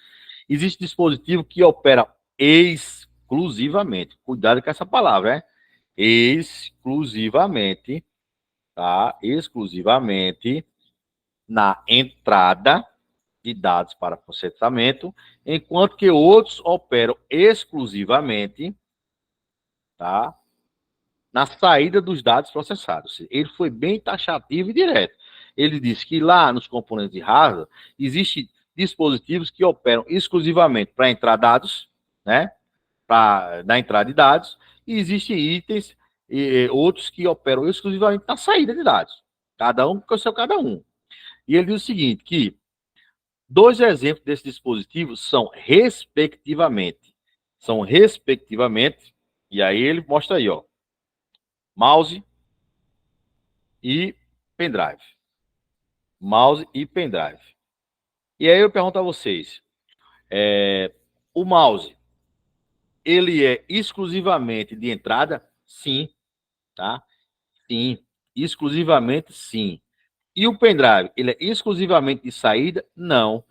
existe dispositivo que opera exclusivamente, cuidado com essa palavra, né? Exclusivamente, tá? Exclusivamente na entrada de dados para processamento, enquanto que outros operam exclusivamente, tá, na saída dos dados processados. Ele foi bem taxativo e direto. Ele disse que lá nos componentes de hardware existem dispositivos que operam exclusivamente para entrar dados, né, para na entrada de dados, e existem itens e outros que operam exclusivamente na saída de dados. Cada um com o seu cada um. E ele diz o seguinte, que dois exemplos desses dispositivos são respectivamente, e aí ele mostra aí, ó, mouse e pendrive. Mouse e pendrive. E aí eu pergunto a vocês, o mouse, ele é exclusivamente de entrada? Sim, tá? Sim, exclusivamente sim. E o pendrive, ele é exclusivamente de saída? Não.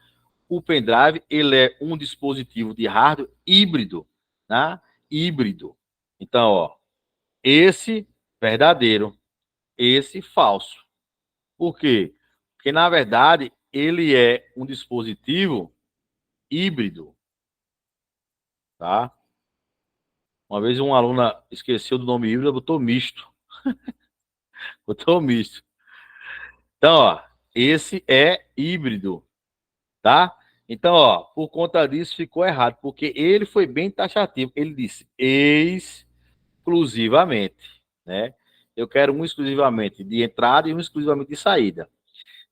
O pendrive, ele é um dispositivo de hardware híbrido, tá? Híbrido. Então, ó, esse verdadeiro, esse falso. Por quê? Porque, na verdade, ele é um dispositivo híbrido, tá? Uma vez uma aluna esqueceu do nome híbrido, botou misto. Botou misto. Então, ó, esse é híbrido, tá? Então, ó, por conta disso ficou errado, porque ele foi bem taxativo. Ele disse exclusivamente, né? Eu quero um exclusivamente de entrada e um exclusivamente de saída.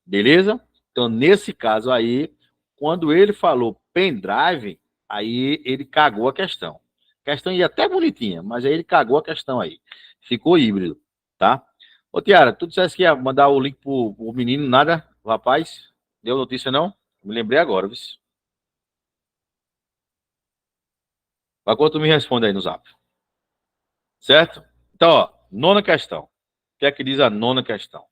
Beleza? Então, nesse caso aí, quando ele falou pendrive, aí ele cagou a questão. A questão ia até bonitinha, mas aí ele cagou a questão aí. Ficou híbrido, tá? Ô, Tiara, tu disseste que ia mandar o link pro menino, nada? O rapaz? Deu notícia, não? Me lembrei agora, viu? Mas quando tu me responde aí no zap. Certo? Então, ó, nona questão. O que é que diz a nona questão?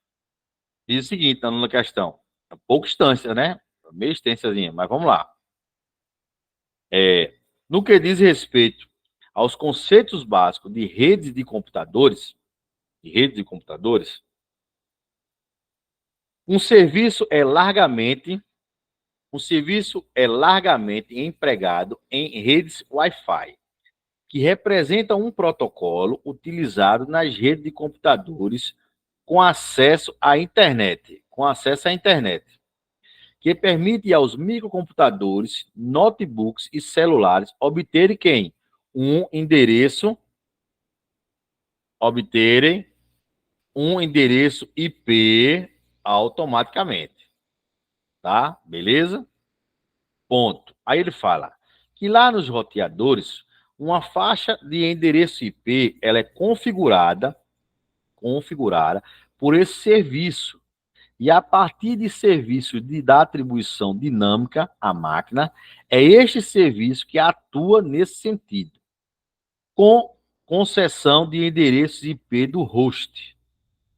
Diz o seguinte, na nona questão. É pouca distância, né? Meio extensazinha, mas vamos lá. No que diz respeito aos conceitos básicos de redes de computadores, um serviço é largamente empregado em redes Wi-Fi, que representa um protocolo utilizado nas redes de computadores com acesso à internet, que permite aos microcomputadores, notebooks e celulares obterem quem? Obterem um endereço IP automaticamente. Tá? Beleza? Ponto. Aí ele fala que lá nos roteadores, uma faixa de endereço IP, ela é configurada por esse serviço. E a partir de serviço da atribuição dinâmica à máquina, é este serviço que atua nesse sentido, com concessão de endereços IP do host,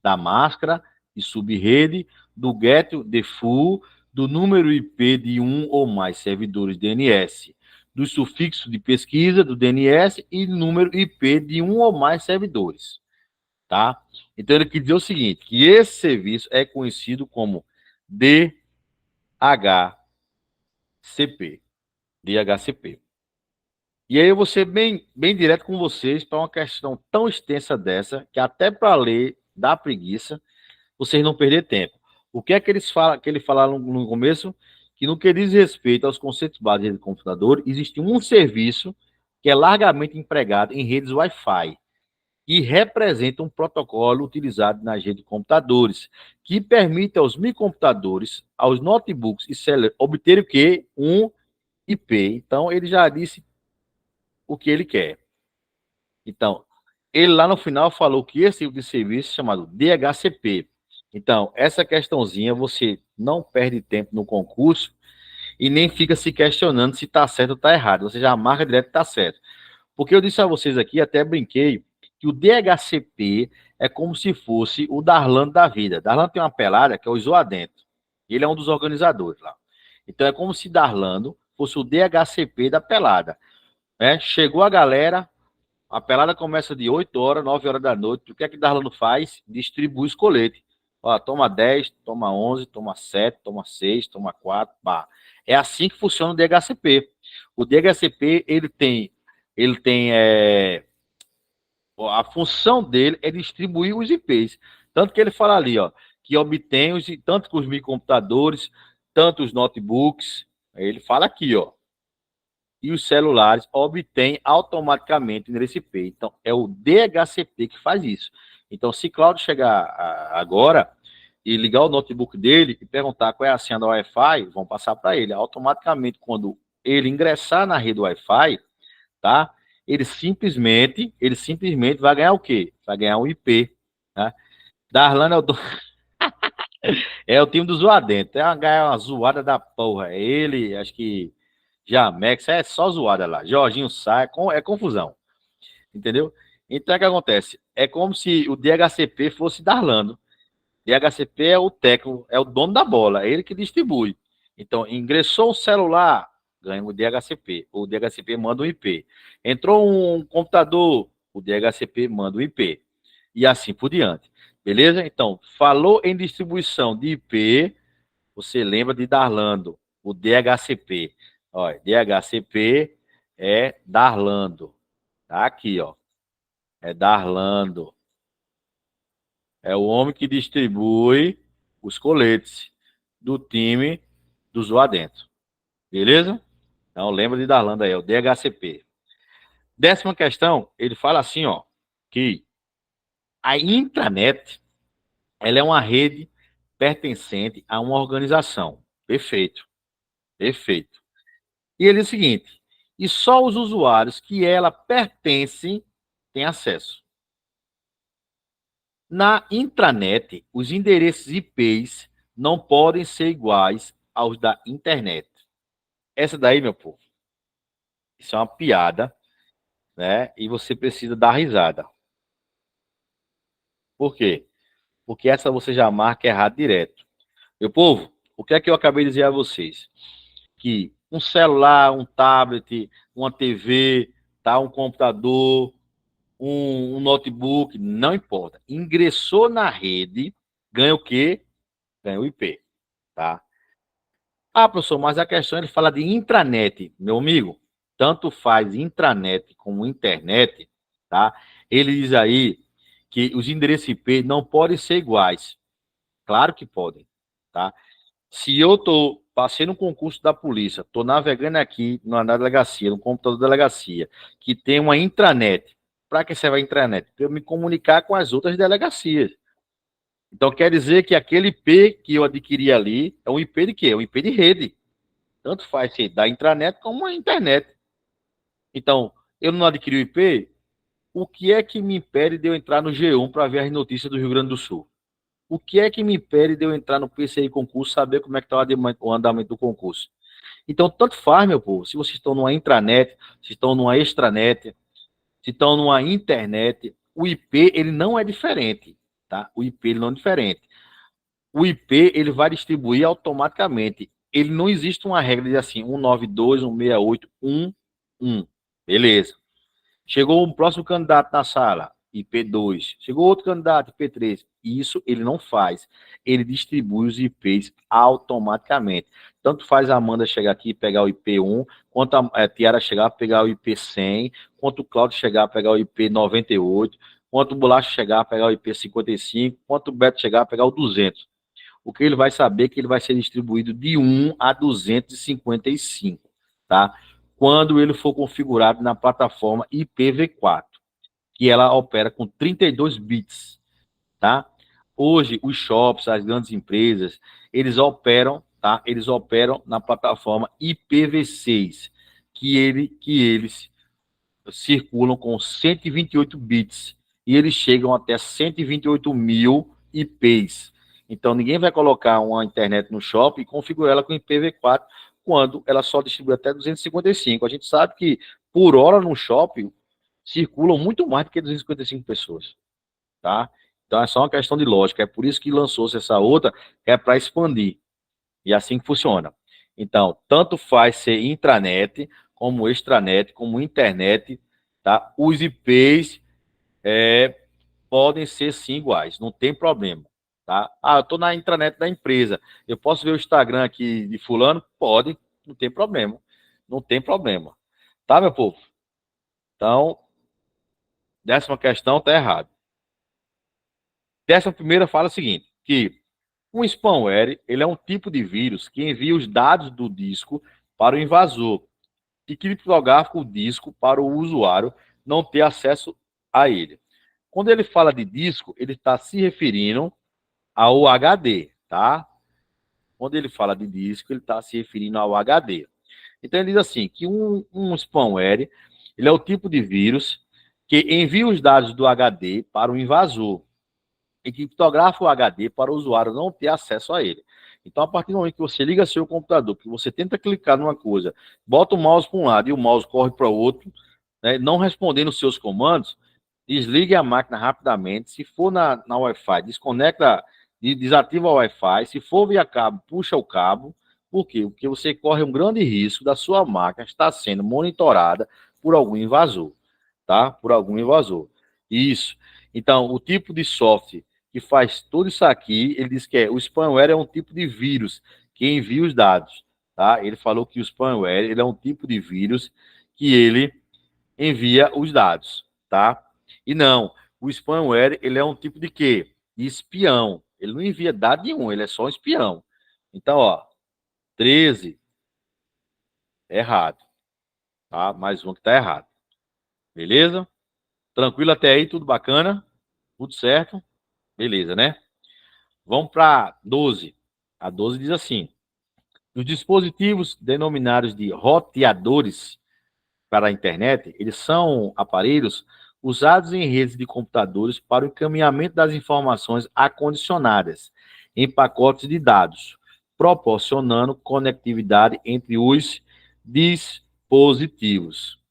da máscara e subrede, do get default, do número IP de um ou mais servidores DNS, do sufixo de pesquisa do DNS e número IP de um ou mais servidores. Tá? Então ele quer dizer o seguinte, que esse serviço é conhecido como DHCP. DHCP. E aí eu vou ser bem direto com vocês para uma questão tão extensa dessa, que até para ler dá preguiça, vocês não perder tempo. O que é que ele falaram no começo? Que no que diz respeito aos conceitos básicos do computador, existe um serviço que é largamente empregado em redes Wi-Fi e representa um protocolo utilizado nas redes de computadores, que permite aos microcomputadores, aos notebooks e celulares obterem o quê? Um IP. Então, ele já disse o que ele quer. Então, ele lá no final falou que esse tipo de serviço é chamado DHCP. Então, essa questãozinha você não perde tempo no concurso e nem fica se questionando se está certo ou está errado. Você já marca direto que está certo. Porque eu disse a vocês aqui, até brinquei, que o DHCP é como se fosse o Darlan da vida. Darlan tem uma pelada que é o Isoadentro. Ele é um dos organizadores lá. Então é como se Darlando fosse o DHCP da pelada. Né? Chegou a galera, a pelada começa de 8 horas, 9 horas da noite. O que é que Darlando faz? Distribui os coletes. Ó, toma 10, toma 11, toma 7, toma 6, toma 4, pá. É assim que funciona o DHCP. O DHCP, ele tem a função dele é distribuir os IPs. Tanto que ele fala ali, ó, que obtém tanto com os microcomputadores, tanto os notebooks, ele fala aqui, ó, e os celulares obtêm automaticamente o endereço IP. Então, é o DHCP que faz isso. Então, se Cláudio chegar agora e ligar o notebook dele e perguntar qual é a senha da Wi-Fi, vão passar para ele. Automaticamente, quando ele ingressar na rede Wi-Fi, tá? Ele simplesmente vai ganhar o quê? Vai ganhar um IP, tá? Darlan é o time do Zoadento. É uma zoada da porra. É ele, acho que Jamex, é só zoada lá. Jorginho sai, é confusão. Entendeu? Então, o que acontece? É como se o DHCP fosse Darlando. DHCP é o técnico, é o dono da bola, é ele que distribui. Então, ingressou o celular, ganha o DHCP. O DHCP manda um IP. Entrou um computador, o DHCP manda um IP. E assim por diante. Beleza? Então, falou em distribuição de IP, você lembra de Darlando, o DHCP. Olha, DHCP é Darlando. Tá aqui, ó. É Darlando. É o homem que distribui os coletes do time dos lá dentro. Beleza? Então, lembra de Darlando aí, o DHCP. 10ª questão, ele fala assim, ó, que a intranet, ela é uma rede pertencente a uma organização. Perfeito. Perfeito. E ele diz o seguinte, e só os usuários que ela pertence têm acesso. Na intranet, os endereços IPs não podem ser iguais aos da internet. Essa daí, meu povo, isso é uma piada, né? E você precisa dar risada. Por quê? Porque essa você já marca errado direto. Meu povo, o que é que eu acabei de dizer a vocês? Que um celular, um tablet, uma TV, tá? Um computador, um notebook, não importa. Ingressou na rede, ganha o quê? Ganha o IP, tá? Ah, professor, mas a questão ele fala de intranet, meu amigo. Tanto faz intranet como internet, tá? Ele diz aí que os endereços IP não podem ser iguais. Claro que podem, tá? Se eu passei no concurso da polícia, tô navegando aqui na delegacia, no computador da delegacia, que tem uma intranet. Para que serve a intranet? Para eu me comunicar com as outras delegacias. Então quer dizer que aquele IP que eu adquiri ali é um IP de quê? É um IP de rede. Tanto faz ser da intranet como a internet. Então, eu não adquiri o IP, o que é que me impede de eu entrar no G1 para ver as notícias do Rio Grande do Sul? O que é que me impede de eu entrar no PCI concurso, saber como é que está o andamento do concurso? Então, tanto faz, meu povo, se vocês estão numa intranet, se estão numa extranet, se estão numa internet, o IP, ele não é diferente, tá? O IP, ele não é diferente. O IP, ele vai distribuir automaticamente. Ele não existe uma regra de assim, 192, 168, 11. Beleza. Chegou um próximo candidato na sala, IP2. Chegou outro candidato, IP3. Isso ele não faz. Ele distribui os IPs automaticamente. Tanto faz a Amanda chegar aqui e pegar o IP1, quanto a Tiara chegar a pegar o IP100, quanto o Claudio chegar a pegar o IP98, quanto o Bolacha chegar a pegar o IP55, quanto o Beto chegar a pegar o 200. O que ele vai saber é que ele vai ser distribuído de 1 a 255, tá? Quando ele for configurado na plataforma IPv4, que ela opera com 32 bits, tá? Hoje, os shops, as grandes empresas, eles operam, tá? Eles operam na plataforma IPv6, que eles circulam com 128 bits e eles chegam até 128 mil IPs. Então, ninguém vai colocar uma internet no shopping e configurar ela com IPv4 quando ela só distribui até 255. A gente sabe que, por hora, no shopping, circulam muito mais do que 255 pessoas, tá? Então, é só uma questão de lógica. É por isso que lançou-se essa outra, que é para expandir. E assim que funciona. Então, tanto faz ser intranet, como extranet, como internet, tá? Os IPs podem ser sim iguais, não tem problema, tá? Ah, eu estou na intranet da empresa, eu posso ver o Instagram aqui de fulano? Pode, não tem problema, não tem problema, tá, meu povo? Então, 10ª questão tá errado. 11ª fala o seguinte, que um spamware, ele é um tipo de vírus que envia os dados do disco para o invasor e criptografa o disco para o usuário não ter acesso a ele. Quando ele fala de disco, ele está se referindo ao HD, tá? Quando ele fala de disco, ele está se referindo ao HD. Então ele diz assim, que um spamware, ele é o tipo de vírus que envia os dados do HD para o invasor e criptografa o HD para o usuário não ter acesso a ele. Então, a partir do momento que você liga seu computador, que você tenta clicar numa coisa, bota o mouse para um lado e o mouse corre para o outro, né, não respondendo os seus comandos, desligue a máquina rapidamente. Se for na Wi-Fi, desconecta, desativa o Wi-Fi. Se for via cabo, puxa o cabo. Por quê? Porque você corre um grande risco da sua máquina estar sendo monitorada por algum invasor, tá? Por algum invasor. Isso. Então, o tipo de software que faz tudo isso aqui. Ele diz que o spamware é um tipo de vírus que envia os dados, tá? Ele falou que o spamware ele é um tipo de vírus que ele envia os dados, tá? E não, o spamware ele é um tipo de quê? De espião. Ele não envia dado nenhum, ele é só um espião. Então, ó, 13 errado, tá? Mais um que tá errado. Beleza? Tranquilo até aí, tudo bacana? Tudo certo? Beleza, né? Vamos para 12. A 12 diz assim: os dispositivos denominados de roteadores para a internet, eles são aparelhos usados em redes de computadores para o encaminhamento das informações acondicionadas em pacotes de dados, proporcionando conectividade entre os dispositivos.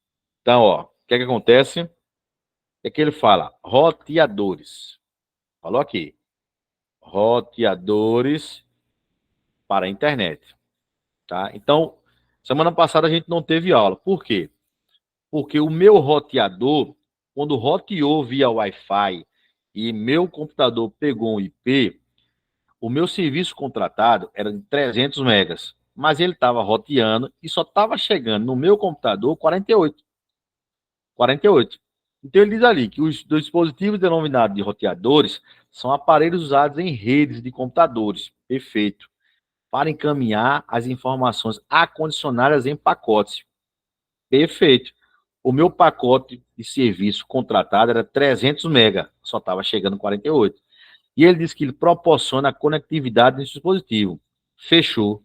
Então, ó, o que é que acontece? É que ele fala roteadores. Falou aqui. Roteadores para a internet, tá? Então, semana passada a gente não teve aula. Por quê? Porque o meu roteador, quando roteou via Wi-Fi e meu computador pegou um IP, o meu serviço contratado era de 300 megas, mas ele estava roteando e só estava chegando no meu computador 48. 48. Então ele diz ali que os dispositivos denominados de roteadores são aparelhos usados em redes de computadores. Perfeito. Para encaminhar as informações acondicionadas em pacotes. Perfeito. O meu pacote de serviço contratado era 300 mega, só estava chegando 48. E ele disse que ele proporciona a conectividade nesse dispositivo. Fechou,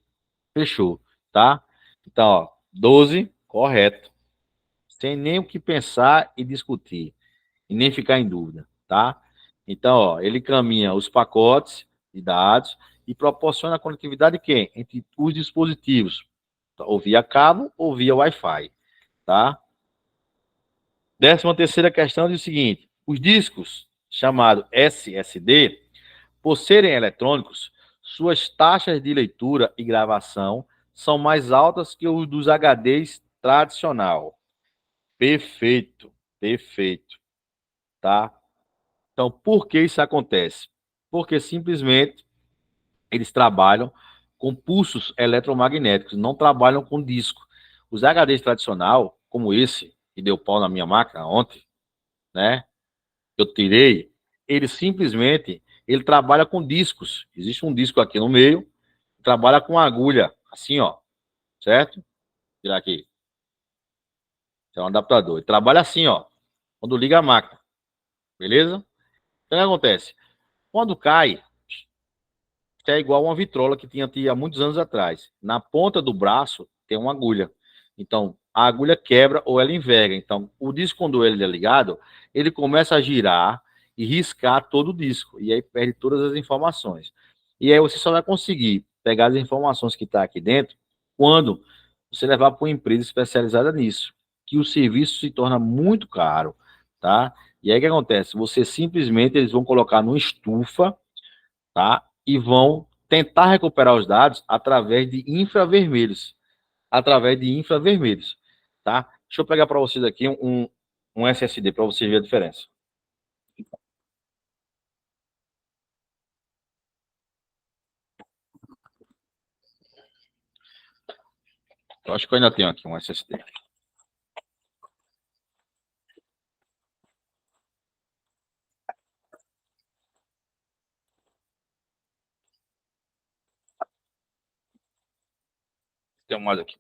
fechou, tá? Então, ó, 12, correto. Sem nem o que pensar e discutir, e nem ficar em dúvida, tá? Então, ó, ele caminha os pacotes de dados e proporciona a conectividade de quem? Entre os dispositivos, ou via cabo ou via Wi-Fi, tá? 13ª questão diz o seguinte: os discos, chamados SSD, por serem eletrônicos, suas taxas de leitura e gravação são mais altas que os dos HDs tradicional. Perfeito, perfeito, tá? Então, por que isso acontece? Porque simplesmente eles trabalham com pulsos eletromagnéticos, não trabalham com disco. Os HDs tradicional, como esse, que deu pau na minha máquina ontem, né? Eu tirei, ele trabalha com discos. Existe um disco aqui no meio, trabalha com agulha, assim, ó, certo? Vou tirar aqui. É um adaptador. Ele trabalha assim, ó, quando liga a máquina, beleza? Então, o que acontece? Quando cai, é igual uma vitrola que tinha há muitos anos atrás. Na ponta do braço tem uma agulha. Então, a agulha quebra ou ela enverga. Então, o disco, quando ele é ligado, ele começa a girar e riscar todo o disco. E aí perde todas as informações. E aí você só vai conseguir pegar as informações que estão aqui dentro quando você levar para uma empresa especializada nisso. Que o serviço se torna muito caro, tá? E aí o que acontece? Você simplesmente, eles vão colocar numa estufa, tá? E vão tentar recuperar os dados através de infravermelhos. Através de infravermelhos, tá? Deixa eu pegar para vocês aqui um SSD para vocês verem a diferença. Eu acho que eu ainda tenho aqui um SSD. Tem mais aqui.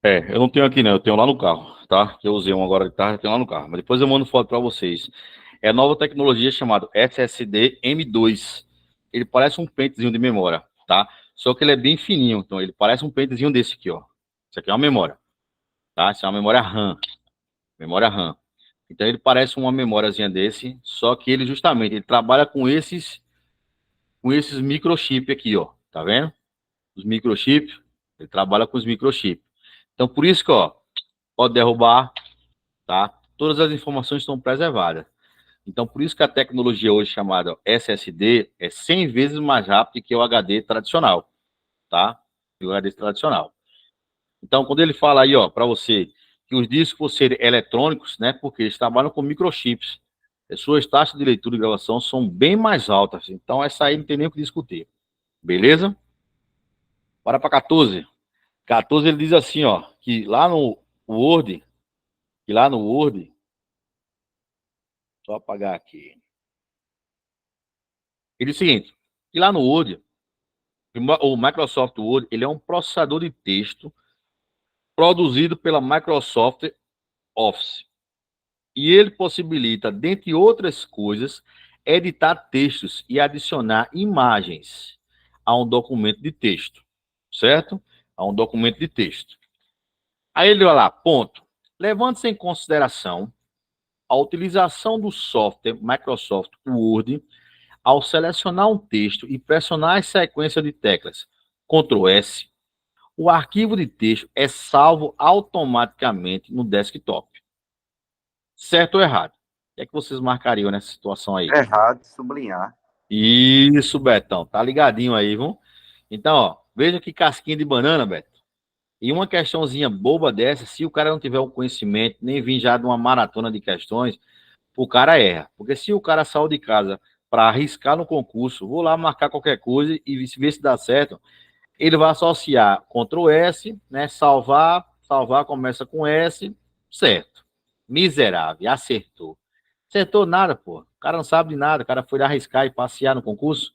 Eu não tenho aqui, né? Eu tenho lá no carro, tá? Eu usei um agora de tarde, eu tenho lá no carro. Mas depois eu mando foto para vocês. É nova tecnologia chamada SSD M2. Ele parece um pentezinho de memória, tá? só que ele é bem fininho. Então, ele parece um pentezinho desse aqui, ó. Isso aqui é uma memória, tá? Isso é uma memória RAM. Memória RAM. Então, ele parece uma memóriazinha desse, só que ele justamente, ele trabalha com esses microchips aqui, ó. Tá vendo? Os microchips, ele trabalha com os microchips. Então, por isso que, ó, pode derrubar, tá? Todas as informações estão preservadas. Então, por isso que a tecnologia hoje chamada SSD é 100 vezes mais rápida que o HD tradicional, tá? Que o HD tradicional. Então, quando ele fala aí, ó, para você que os discos vão ser eletrônicos, né? Porque eles trabalham com microchips. As suas taxas de leitura e gravação são bem mais altas. Então, essa aí não tem nem o que discutir. Beleza? Para 14. 14 ele diz assim, ó, que lá no Word, só apagar aqui. Ele diz o seguinte, que lá no Word, o Microsoft Word, ele é um processador de texto produzido pela Microsoft Office. E ele possibilita, dentre outras coisas, editar textos e adicionar imagens a um documento de texto, certo? A um documento de texto. Aí ele vai lá, ponto. Levando-se em consideração a utilização do software Microsoft Word ao selecionar um texto e pressionar a sequência de teclas Ctrl S, o arquivo de texto é salvo automaticamente no desktop. Certo ou errado? O que é que vocês marcariam nessa situação aí? Errado, sublinhar. Isso, Betão. Tá ligadinho aí, viu? Então, ó, veja que casquinha de banana, Beto. E uma questãozinha boba dessa, se o cara não tiver o conhecimento, nem vir já de uma maratona de questões, o cara erra. Porque se o cara saiu de casa para arriscar no concurso, vou lá marcar qualquer coisa e ver se dá certo, ele vai associar Ctrl S, né? Salvar começa com S, certo. Miserável, acertou. Acertou nada, pô. O cara não sabe de nada, o cara foi arriscar e passear no concurso.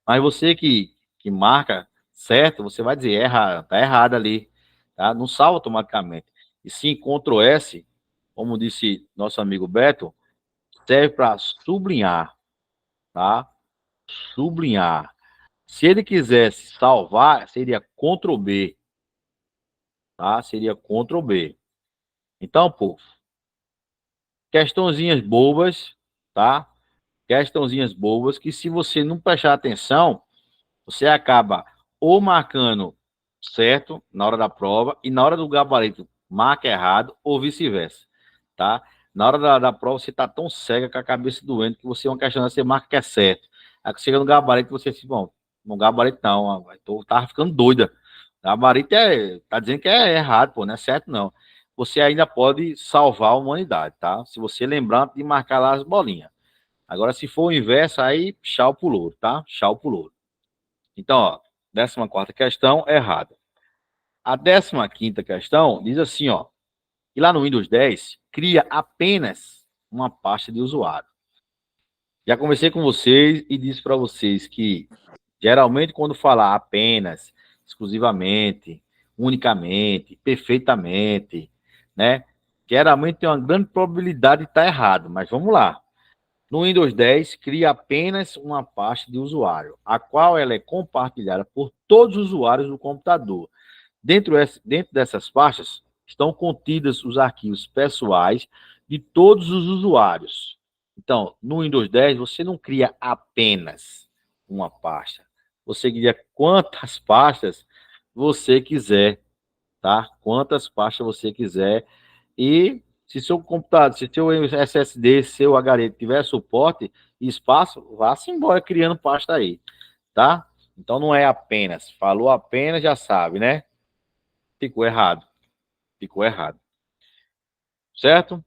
Mas você que marca certo, você vai dizer, erra, tá errado ali, tá? Não salva automaticamente. E sim, Ctrl S, como disse nosso amigo Beto, serve para sublinhar, tá? Sublinhar. Se ele quisesse salvar, seria Ctrl B, tá? Seria Ctrl B. Então, pô, questãozinhas bobas, tá? Questãozinhas bobas que se você não prestar atenção, você acaba ou marcando certo na hora da prova e na hora do gabarito marca errado ou vice-versa, tá? Na hora da prova você tá tão cega com a cabeça doente que você é uma questão você marca que é certo. Aí chega no gabarito você diz, bom, no gabarito não, tava ficando doida. Gabarito tá dizendo que é errado, pô, não é certo não. Você ainda pode salvar a humanidade, tá? Se você lembrar de marcar lá as bolinhas. Agora, se for o inverso, aí tchau pro louro, tá? Tchau pro louro. Então, ó, 14ª questão, errada. A 15ª questão diz assim, ó, que lá no Windows 10 cria apenas uma pasta de usuário. Já conversei com vocês e disse para vocês que geralmente quando falar apenas, exclusivamente, unicamente, perfeitamente, né? Geralmente tem uma grande probabilidade de estar errado, mas vamos lá. No Windows 10, cria apenas uma pasta de usuário, a qual ela é compartilhada por todos os usuários do computador. Dentro dessas pastas estão contidos os arquivos pessoais de todos os usuários. Então, no Windows 10, você não cria apenas uma pasta. Você cria quantas pastas você quiser, tá? Quantas pastas você quiser. E se seu computador, se seu SSD, seu HD tiver suporte e espaço, vá-se embora criando pasta aí, tá? Então não é apenas. Falou apenas, já sabe, né? Ficou errado. Ficou errado. Certo?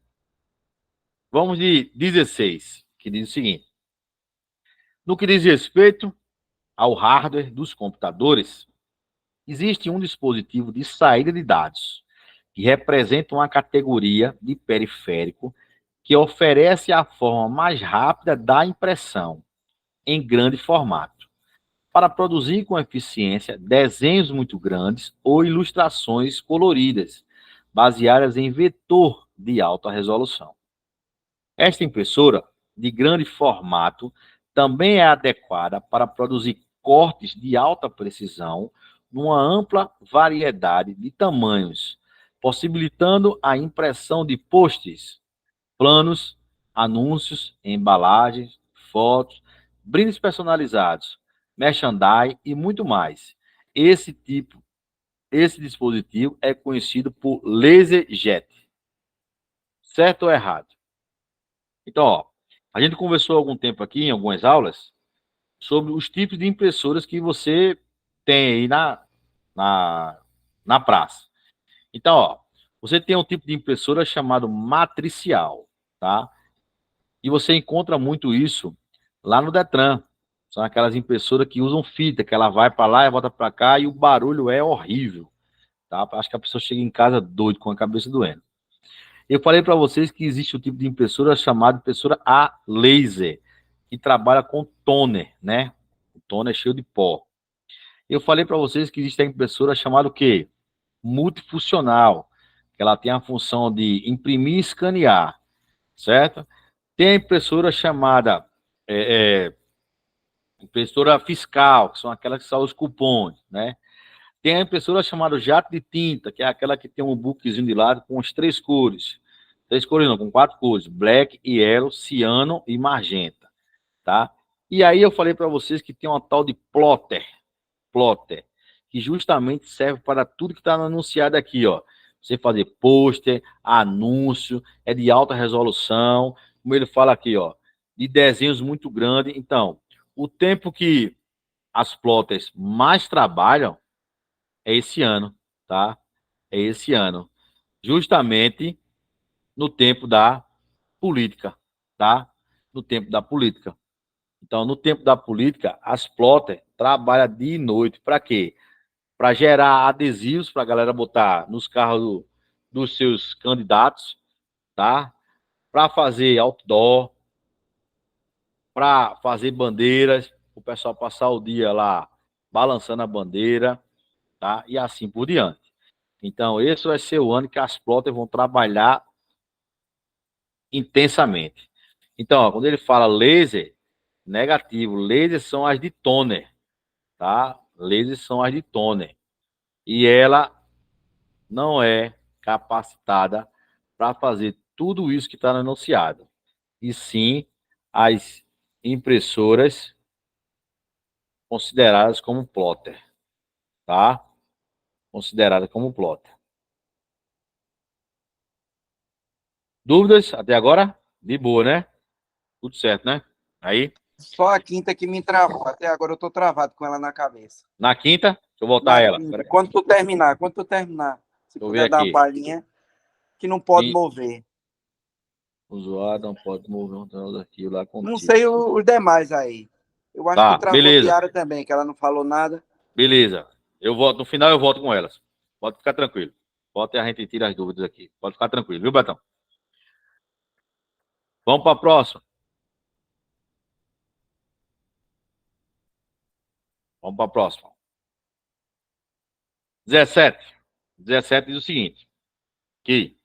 Vamos de 16, que diz o seguinte. No que diz respeito ao hardware dos computadores, existe um dispositivo de saída de dados, que representa uma categoria de periférico que oferece a forma mais rápida da impressão, em grande formato, para produzir com eficiência desenhos muito grandes ou ilustrações coloridas, baseadas em vetor de alta resolução. Esta impressora, de grande formato, também é adequada para produzir cortes de alta precisão numa ampla variedade de tamanhos, possibilitando a impressão de posts, planos, anúncios, embalagens, fotos, brindes personalizados, merchandising e muito mais. Esse dispositivo é conhecido por LaserJet. Certo ou errado? Então, ó, a gente conversou há algum tempo aqui, em algumas aulas, sobre os tipos de impressoras que você tem aí na praça. Então, ó, você tem um tipo de impressora chamado matricial, tá? E você encontra muito isso lá no Detran. São aquelas impressoras que usam fita, que ela vai para lá e volta para cá e o barulho é horrível, tá? Acho que a pessoa chega em casa doido, com a cabeça doendo. Eu falei para vocês que existe um tipo de impressora chamada impressora a laser, que trabalha com toner, né? O toner é cheio de pó. Eu falei para vocês que existe a impressora chamada o quê? Multifuncional, que ela tem a função de imprimir e escanear, certo? Tem a impressora chamada impressora fiscal, que são aquelas que são os cupons, né? Tem a impressora chamada jato de tinta, que é aquela que tem um bookzinho de lado com as três cores. Três cores não, com quatro cores: black, yellow, ciano e magenta, tá? E aí eu falei para vocês que tem uma tal de plotter, que justamente serve para tudo que está anunciado aqui, ó. Você fazer pôster, anúncio, é de alta resolução, como ele fala aqui, ó, de desenhos muito grandes. Então, o tempo que as plotters mais trabalham é esse ano, tá? É esse ano. Justamente no tempo da política, tá? No tempo da política. Então, no tempo da política, as plotters trabalham dia e noite. Para quê? Para gerar adesivos para a galera botar nos carros dos seus candidatos, tá? Para fazer outdoor, para fazer bandeiras, o pessoal passar o dia lá balançando a bandeira, tá? E assim por diante. Então, esse vai ser o ano que as plotters vão trabalhar intensamente. Então, ó, quando ele fala laser, negativo, laser são as de toner, tá? Laser são as de toner. E ela não é capacitada para fazer tudo isso que está no enunciado. E sim as impressoras consideradas como plotter, tá? Consideradas como plotter. Dúvidas até agora? De boa, né? Tudo certo, né? Aí, Só a quinta que me travou. Até agora eu tô travado com ela na cabeça. na quinta, deixa eu voltar Na ela. quinta. Quando tu terminar, se Deixa eu ver puder dar uma aqui. palhinha, que não pode Sim. mover. O usuário não pode mover um treinador arquivo lá Não contigo. sei os demais aí. Eu acho que Tá, travou beleza. Tiara também, que ela não falou nada. Beleza. Eu volto, no final eu volto com elas. Pode ficar tranquilo. Pode a gente tira as dúvidas aqui. Pode ficar tranquilo, viu, Betão? Vamos para a próxima. Vamos para a próxima. 17. 17 diz o seguinte, que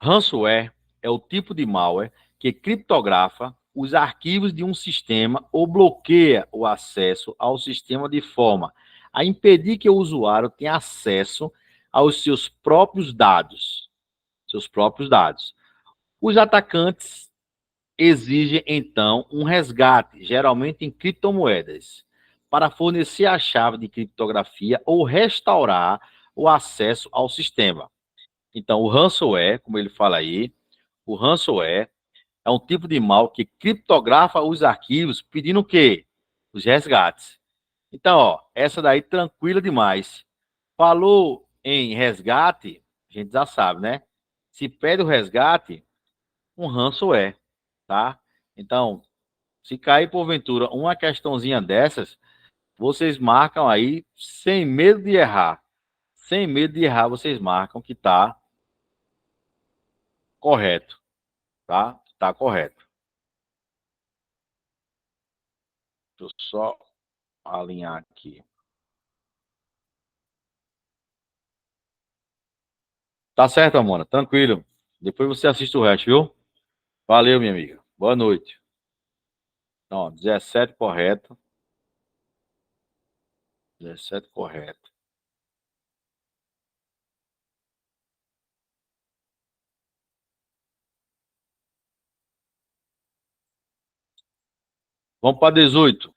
ransomware é o tipo de malware que criptografa os arquivos de um sistema ou bloqueia o acesso ao sistema de forma a impedir que o usuário tenha acesso aos seus próprios dados. Os atacantes exigem, então, um resgate, geralmente em criptomoedas, para fornecer a chave de criptografia ou restaurar o acesso ao sistema. Então, o ransomware, como ele fala aí, o ransomware é um tipo de mal que criptografa os arquivos pedindo o quê? Os resgates. Então, ó, essa daí tranquila demais. Falou em resgate, a gente já sabe, né? Se pede o resgate, um ransomware, tá? Então, se cair porventura uma questãozinha dessas, vocês marcam aí sem medo de errar. Sem medo de errar, vocês marcam que tá correto, tá? Tá correto. Deixa eu só alinhar aqui. Tá certo, Amora? Tranquilo. Depois você assiste o resto, viu? Valeu, minha amiga. Boa noite. Então, 17 correto. 17 correto. Vamos para 18.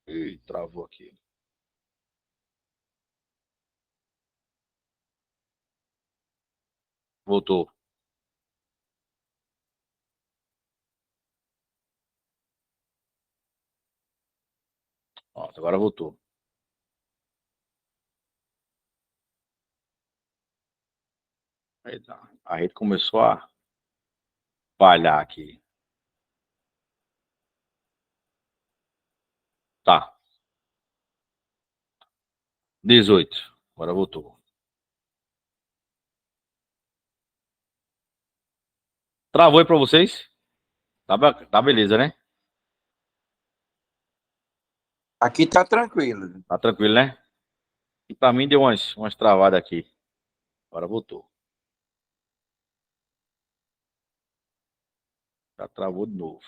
Ih, travou aqui. Voltou. Ó, agora voltou. Aí tá. A rede começou a falhar aqui. Tá. 18. Agora voltou. Travou aí pra vocês? Tá beleza, né? Aqui tá tranquilo. Tá tranquilo, né? E pra mim deu umas travadas aqui. Agora voltou. Já travou de novo.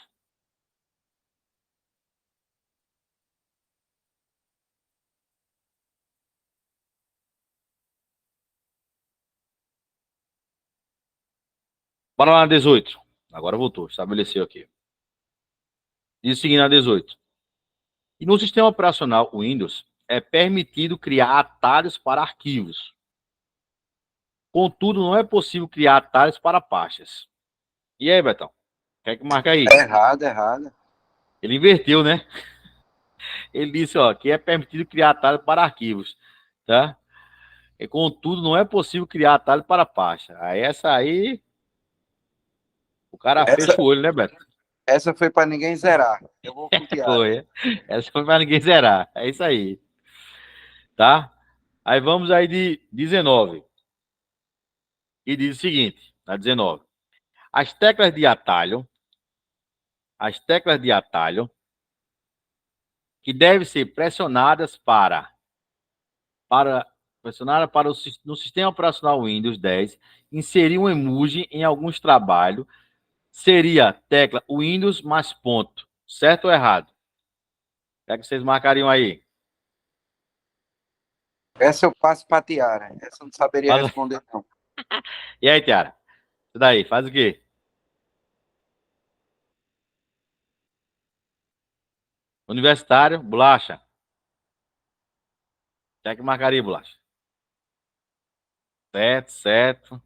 Bora lá na 18. Agora voltou. Estabeleceu aqui. Diz o seguinte na 18. E no sistema operacional Windows, é permitido criar atalhos para arquivos. Contudo, não é possível criar atalhos para pastas. E aí, Betão? Quer que marque aí? Errado. Ele inverteu, né? Ele disse, ó, que é permitido criar atalhos para arquivos, tá? E, contudo, não é possível criar atalho para pasta. Aí essa aí, o cara fecha o olho, né, Beto? Essa foi para ninguém zerar. Eu vou confiar. Foi. Essa foi para ninguém zerar. É isso aí. Tá? Aí vamos aí de 19. E diz o seguinte, na 19. As teclas de atalho que devem ser pressionadas pressionada no sistema operacional Windows 10, inserir um emoji em alguns trabalhos, seria a tecla Windows mais ponto. Certo ou errado? O que é que vocês marcariam aí? Essa eu passo para Tiara. Essa eu não saberia Faz... responder, não. E aí, Tiara? Isso daí, faz o quê? Universitário, bolacha. O que é que marcaria, bolacha? Certo.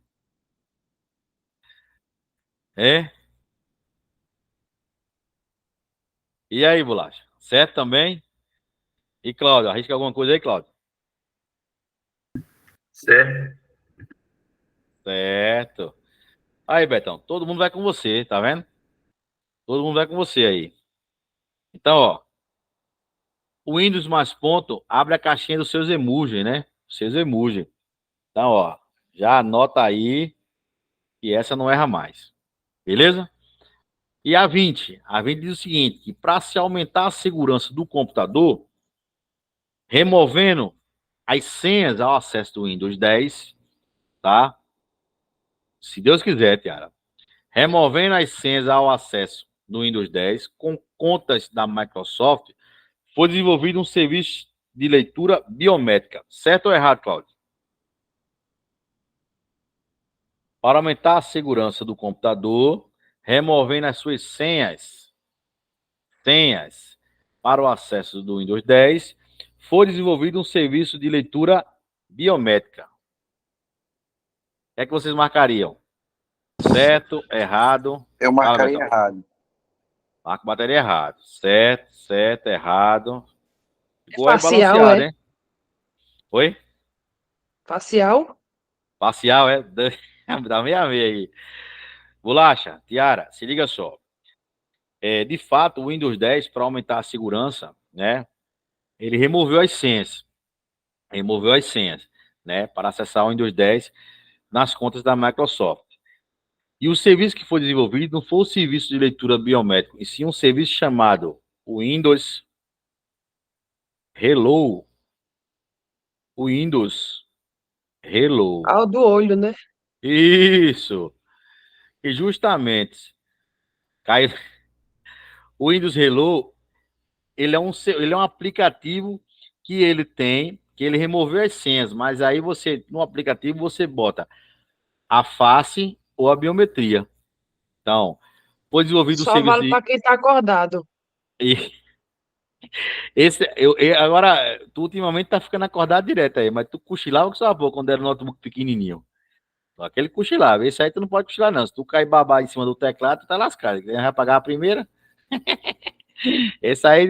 É? E aí, bolacha? Certo também? E Cláudio, arrisca alguma coisa aí, Cláudio? Certo. Aí, Betão, todo mundo vai com você, tá vendo? Todo mundo vai com você aí. Então, ó, o Windows mais ponto abre a caixinha dos seus emojis, né? Seus emojis. Então, ó, já anota aí que essa não erra mais. Beleza? E a 20. A 20 diz o seguinte, que para se aumentar a segurança do computador, removendo as senhas ao acesso do Windows 10, tá? Se Deus quiser, Tiara. Removendo as senhas ao acesso do Windows 10 com contas da Microsoft, foi desenvolvido um serviço de leitura biométrica. Certo ou errado, Cláudio? Para aumentar a segurança do computador, removendo as suas senhas para o acesso do Windows 10, foi desenvolvido um serviço de leitura biométrica. O que é que vocês marcariam? Certo, errado? Eu marcaria errado. Marca bateria errado. Certo, errado. Ficou aí Facial, balanceado, hein? Oi? Facial? Parcial, é? Dá meia meia aí. Bolacha, Tiara, se liga só. De fato, o Windows 10, para aumentar a segurança, né? Ele removeu as senhas. Né? Para acessar o Windows 10 nas contas da Microsoft. E o serviço que foi desenvolvido não foi o serviço de leitura biométrico, e sim um serviço chamado Windows Hello. Windows Hello. Ah, o do olho, né? Isso. E justamente, o Windows Hello, ele é um aplicativo que ele tem, que ele removeu as senhas, mas aí você, no aplicativo, você bota a face ou a biometria. Então, foi desenvolvido o Só serviço vale de... para quem está acordado. e agora, tu ultimamente tá ficando acordado direto aí, mas tu cochilava com sua boca quando era um notebook pequenininho. Só aquele cochilava. Esse aí tu não pode cochilar, não. Se tu cair babar em cima do teclado, tu tá lascado. Quem vai pagar a primeira? Esse aí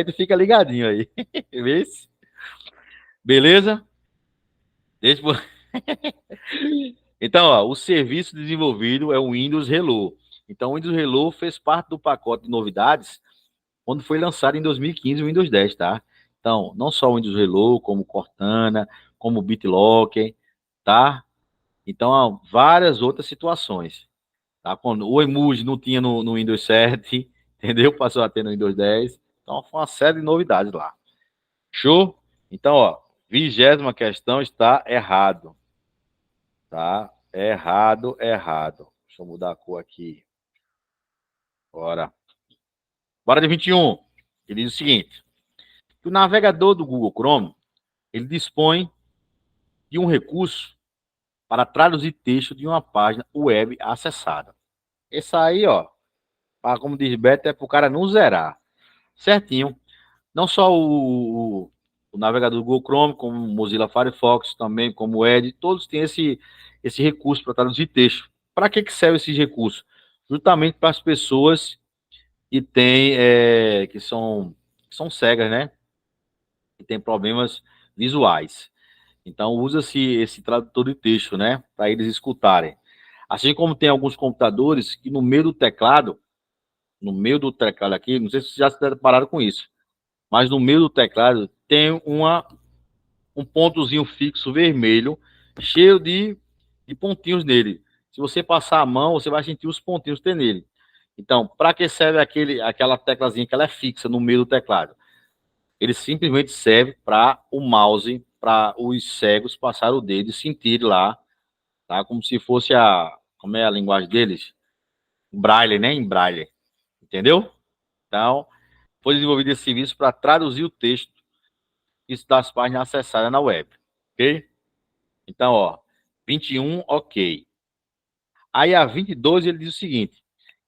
tu fica ligadinho aí. Vê? Beleza? Deixa eu... Então, ó, o serviço desenvolvido é o Windows Hello. Então, o Windows Hello fez parte do pacote de novidades quando foi lançado em 2015 o Windows 10, tá? Então, não só o Windows Hello, como Cortana, como o BitLocker, tá? Então, há várias outras situações, tá? Quando o emoji não tinha no Windows 7, entendeu? Passou a ter no Windows 10. Então, foi uma série de novidades lá. Show? Então, ó, 20ª questão está errado, tá? Errado, errado. Deixa eu mudar a cor aqui. Bora. Bora de 21. Ele diz o seguinte: que o navegador do Google Chrome, ele dispõe de um recurso para traduzir texto de uma página web acessada. Esse aí, ó, como diz Beto, é para o cara não zerar. Certinho. Não só o navegador do Google Chrome, como o Mozilla Firefox, também como o Edge, todos têm esse recurso para traduzir texto. Para que serve esse recurso? Justamente para as pessoas que têm, que são cegas, né? Que têm problemas visuais. Então, usa-se esse tradutor de texto, né? Para eles escutarem. Assim como tem alguns computadores que no meio do teclado aqui, não sei se vocês já se depararam com isso, mas no meio do teclado tem um pontozinho fixo vermelho, cheio de pontinhos nele. Se você passar a mão, você vai sentir os pontinhos que tem nele. Então, para que serve aquela teclazinha que ela é fixa no meio do teclado? Ele simplesmente serve para o mouse, para os cegos passar o dedo e sentir lá, tá? Como se fosse como é a linguagem deles? Braille, né? Em Braille. Entendeu? Então, foi desenvolvido esse serviço para traduzir o texto das páginas acessadas na web. Ok? Então, ó, 21, ok. Aí a 22 ele diz o seguinte,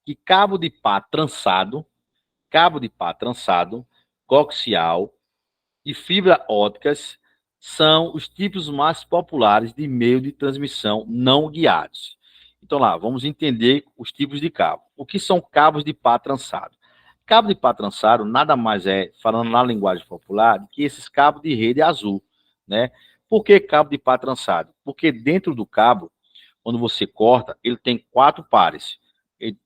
que cabo de pá trançado, coaxial e fibra óticas são os tipos mais populares de meio de transmissão não guiados. Então lá, vamos entender os tipos de cabo. O que são cabos de pá trançado? Cabo de pá trançado nada mais é, falando na linguagem popular, do que esses cabos de rede azul, né? Por que cabo de pá trançado? Porque dentro do cabo, quando você corta, ele tem 4 pares.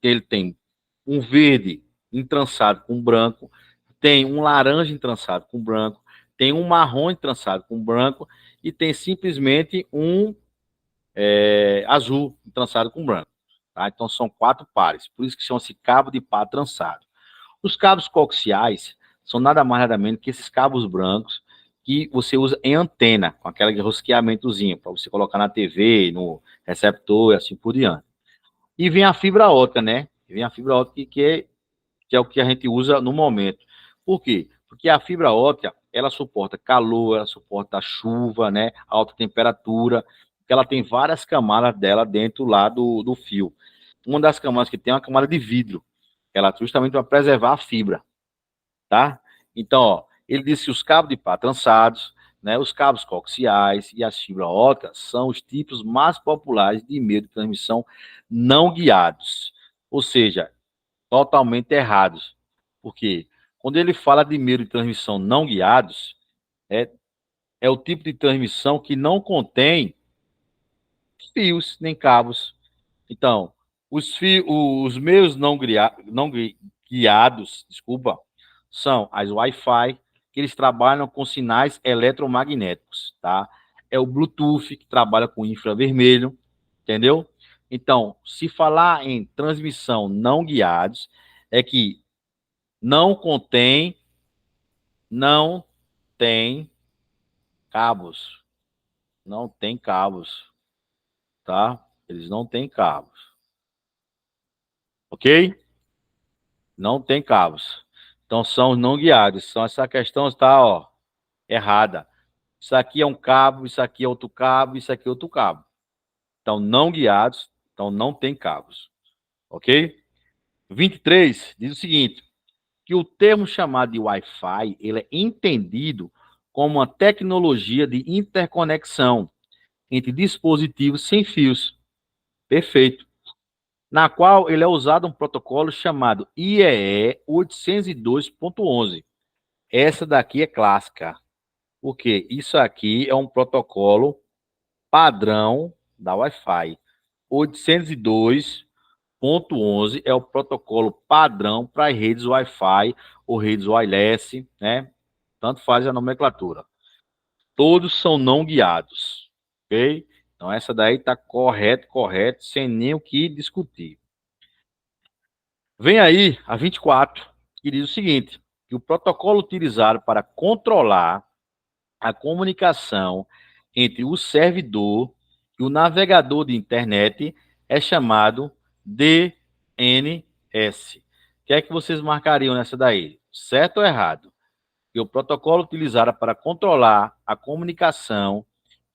Ele tem um verde entrançado com branco, tem um laranja entrançado com branco, tem um marrom entrançado com branco e tem simplesmente um azul trançado com branco. Tá? Então são 4 pares, por isso que chama-se cabo de pá trançado. Os cabos coaxiais são nada mais nada menos que esses cabos brancos que você usa em antena, com aquele rosqueamentozinho, para você colocar na TV, no receptor e assim por diante. E vem a fibra ótica, né? Vem a fibra ótica que é o que a gente usa no momento. Por quê? Porque a fibra ótica, ela suporta calor, ela suporta chuva, né? Alta temperatura, porque ela tem várias camadas dela dentro lá do fio. Uma das camadas que tem é uma camada de vidro, ela justamente para preservar a fibra, tá? Então, ó, ele disse que os cabos de pá trançados, né, os cabos coaxiais e as fibras óticas são os tipos mais populares de meio de transmissão não guiados, ou seja, totalmente errados. Porque quando ele fala de meio de transmissão não guiados, é, é o tipo de transmissão que não contém fios nem cabos. Então, os meios não guiados, desculpa, são as Wi-Fi, que eles trabalham com sinais eletromagnéticos, tá? É o Bluetooth, que trabalha com infravermelho, entendeu? Então, se falar em transmissão não guiados, é que não contém, não tem cabos, não tem cabos, tá? Eles não têm cabos, ok? Não tem cabos. Então são os não guiados. Então essa questão está, ó, errada. Isso aqui é um cabo, isso aqui é outro cabo, isso aqui é outro cabo. Então não guiados, então não tem cabos. Ok? 23 diz o seguinte, que o termo chamado de Wi-Fi, ele é entendido como uma tecnologia de interconexão entre dispositivos sem fios. Perfeito. Na qual ele é usado um protocolo chamado IEE 802.11. Essa daqui é clássica. Porque isso aqui é um protocolo padrão da Wi-Fi. 802.11 é o protocolo padrão para as redes Wi-Fi ou redes wireless, né? Tanto faz a nomenclatura. Todos são não guiados, ok? Então essa daí está correto, sem nem o que discutir. Vem aí a 24, que diz o seguinte, que o protocolo utilizado para controlar a comunicação entre o servidor e o navegador de internet é chamado DNS. O que é que vocês marcariam nessa daí? Certo ou errado? Que o protocolo utilizado para controlar a comunicação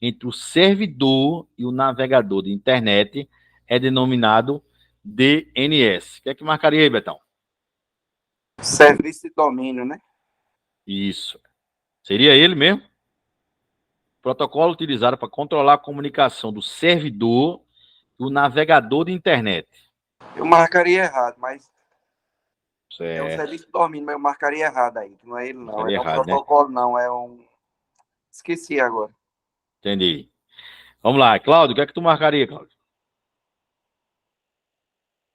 entre o servidor e o navegador de internet é denominado DNS. O que é que marcaria aí, Betão? Serviço de domínio, né? Isso. Seria ele mesmo? Protocolo utilizado para controlar a comunicação do servidor e o navegador de internet. Eu marcaria errado, mas é um Certo. serviço de domínio, mas eu marcaria errado aí. Não é ele, não. Seria É um errado, né? protocolo, não. É um. Esqueci agora. Entendi. Vamos lá. Cláudio, o que é que tu marcaria, Cláudio?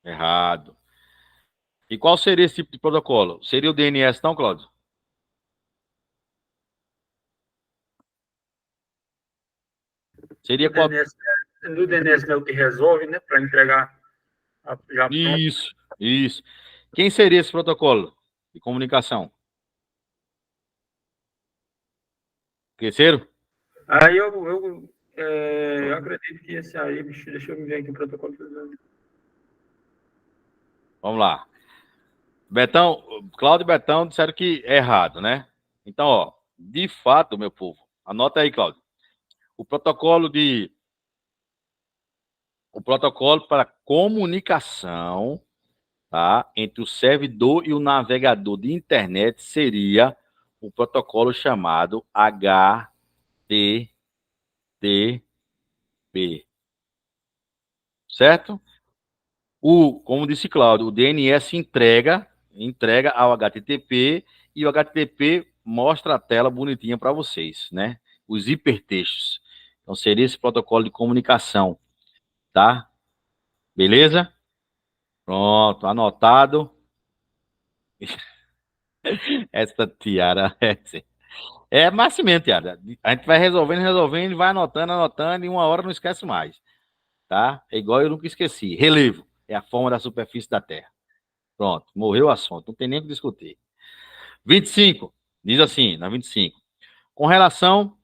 Errado. E qual seria esse tipo de protocolo? Seria o DNS, não, Cláudio? Seria O qual? DNS, no DNS é o que resolve, né? Para entregar já pronto. Isso. Quem seria esse protocolo de comunicação? Esqueceram? Aí eu acredito que esse aí, bicho, deixa eu ver aqui o protocolo. Vamos lá. Betão, Cláudio e Betão disseram que é errado, né? Então, ó, de fato, meu povo, anota aí, Cláudio. O protocolo para comunicação, tá, entre o servidor e o navegador de internet seria o protocolo chamado HTTP, certo? Como disse Cláudio, o DNS entrega ao HTTP e o HTTP mostra a tela bonitinha para vocês, né? Os hipertextos. Então seria esse protocolo de comunicação, tá? Beleza? Pronto, anotado. Essa tiara é massa mesmo, tiara. A gente vai resolvendo, vai anotando, e uma hora não esquece mais, tá? É igual eu nunca esqueci. Relevo é a forma da superfície da Terra. Pronto, morreu o assunto, não tem nem o que discutir. 25, diz assim, na 25. Com relação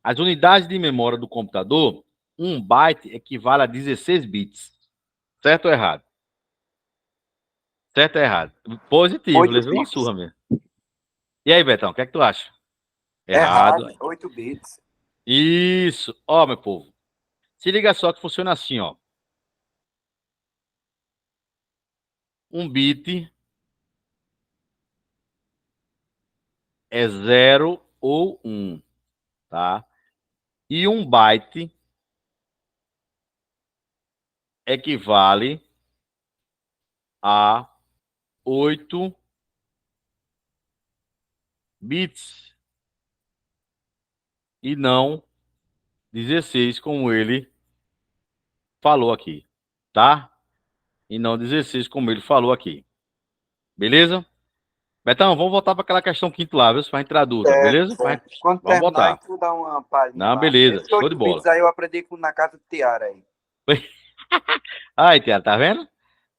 às unidades de memória do computador, 1 byte equivale a 16 bits. Certo ou errado? Certo ou errado? Positivo, 8 levei uma bits. surra mesmo. E aí, Betão, o que é que tu acha? Errado. Errado. 8 bits. Isso. Ó, meu povo. Se liga só que funciona assim, ó. 1 bit é 0 ou 1, tá? E 1 byte equivale a 8 bits e não 16, como ele falou aqui, tá? E não 16, como ele falou aqui. Beleza? Betão, vamos voltar para aquela questão quinta lá, viu? Para entrar dúvida, beleza? Quando Vamos terminar, a voltar. gente vai dar uma palhinha Não, lá. beleza. Esses Show de 8 bola. bits aí eu aprendi na casa do Tiara aí. Aí, Tiago, tá vendo?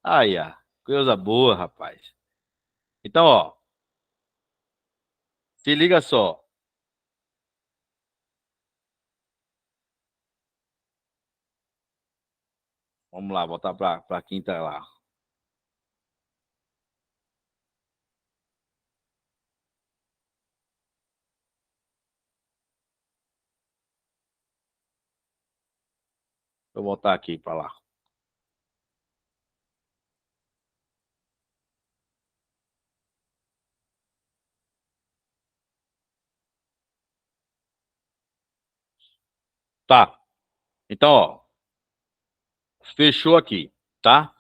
Aí, ó. Coisa boa, rapaz. Então, ó. Se liga só. Vamos lá, voltar para quinta lá. eu voltar aqui para lá. Tá. Então, ó, fechou aqui, tá?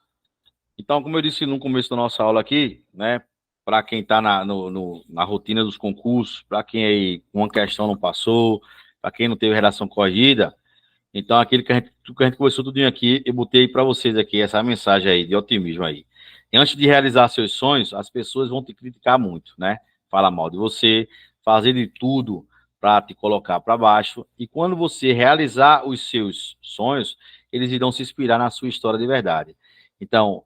Então, como eu disse no começo da nossa aula aqui, né? Para quem está na rotina dos concursos, para quem aí uma questão não passou, para quem não teve redação corrigida, então aquilo que a gente conversou tudinho aqui, eu botei para vocês aqui essa mensagem aí de otimismo aí. E antes de realizar seus sonhos, as pessoas vão te criticar muito, né? Falar mal de você, fazer de tudo para te colocar para baixo. E quando você realizar os seus sonhos, eles irão se inspirar na sua história de verdade. Então,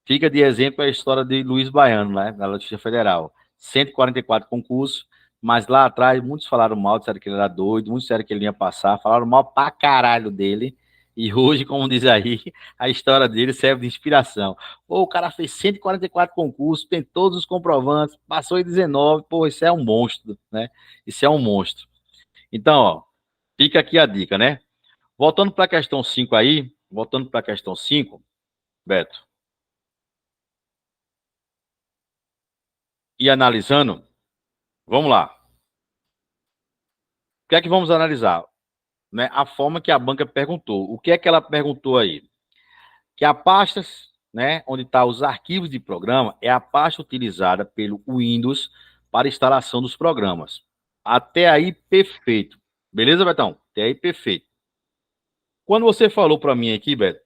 fica de exemplo a história de Luiz Baiano, né, na Justiça Federal. 144 concursos, mas lá atrás muitos falaram mal, disseram que ele era doido, muitos disseram que ele ia passar, falaram mal pra caralho dele. E hoje, como diz aí, a história dele serve de inspiração. Pô, o cara fez 144 concursos, tem todos os comprovantes, passou em 19, pô, isso é um monstro, né? Isso é um monstro. Então, ó, fica aqui a dica, né? Voltando para a questão 5 aí, voltando para a questão 5, Beto, e analisando, vamos lá. O que é que vamos analisar? Né? A forma que a banca perguntou. O que é que ela perguntou aí? Que a pasta, né, onde está os arquivos de programa, é a pasta utilizada pelo Windows para instalação dos programas. Até aí, perfeito. Beleza, Betão? Até aí, perfeito. Quando você falou para mim aqui, Beto,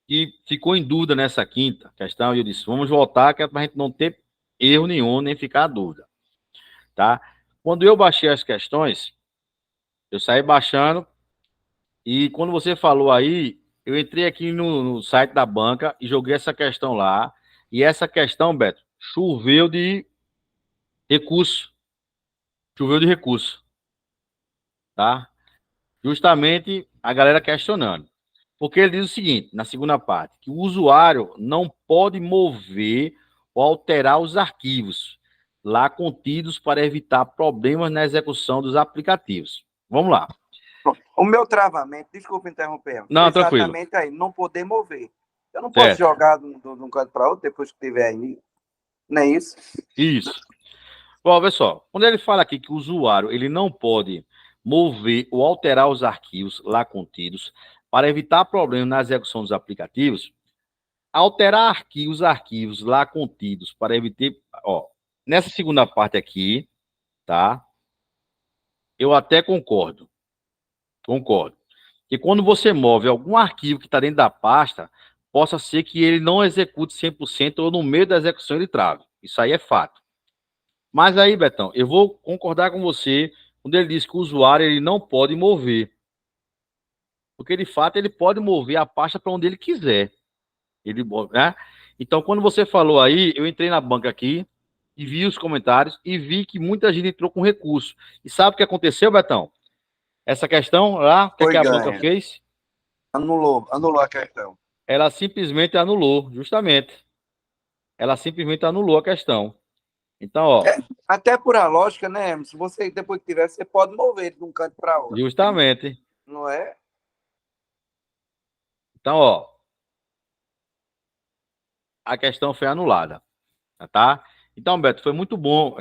que ficou em dúvida nessa quinta questão, eu disse, vamos voltar, que é para a gente não ter erro nenhum, nem ficar dúvida. Tá? Quando eu baixei as questões, eu saí baixando e quando você falou aí, eu entrei aqui no site da banca e joguei essa questão lá. E essa questão, Beto, choveu de recurso. Choveu de recurso, tá? Justamente a galera questionando. Porque ele diz o seguinte, na segunda parte, que o usuário não pode mover ou alterar os arquivos lá contidos para evitar problemas na execução dos aplicativos. Vamos lá. O meu travamento, desculpa interromper, Não, exatamente tranquilo. aí, não poder mover. Eu não posso Certo. jogar de um canto para outro depois que tiver aí. Não é isso? Isso. Bom, olha só, quando ele fala aqui que o usuário ele não pode mover ou alterar os arquivos lá contidos para evitar problemas na execução dos aplicativos, alterar os arquivos lá contidos para evitar, ó, nessa segunda parte aqui, tá? Eu até concordo, que quando você move algum arquivo que está dentro da pasta, possa ser que ele não execute 100% ou no meio da execução ele trave. Isso aí é fato. Mas aí, Betão, eu vou concordar com você quando ele diz que o usuário ele não pode mover. Porque, de fato, ele pode mover a pasta para onde ele quiser. Ele, né? Então, quando você falou aí, eu entrei na banca aqui e vi os comentários e vi que muita gente entrou com recurso. E sabe o que aconteceu, Betão? Essa questão lá, o que, é que a banca fez? Anulou a questão. Ela simplesmente anulou, justamente. Ela simplesmente anulou a questão. Então, ó. Até por a lógica, né? Se você depois que tiver, você pode mover de um canto para outro. Justamente. Não é? Então, ó. A questão foi anulada, tá? Então, Beto, foi muito bom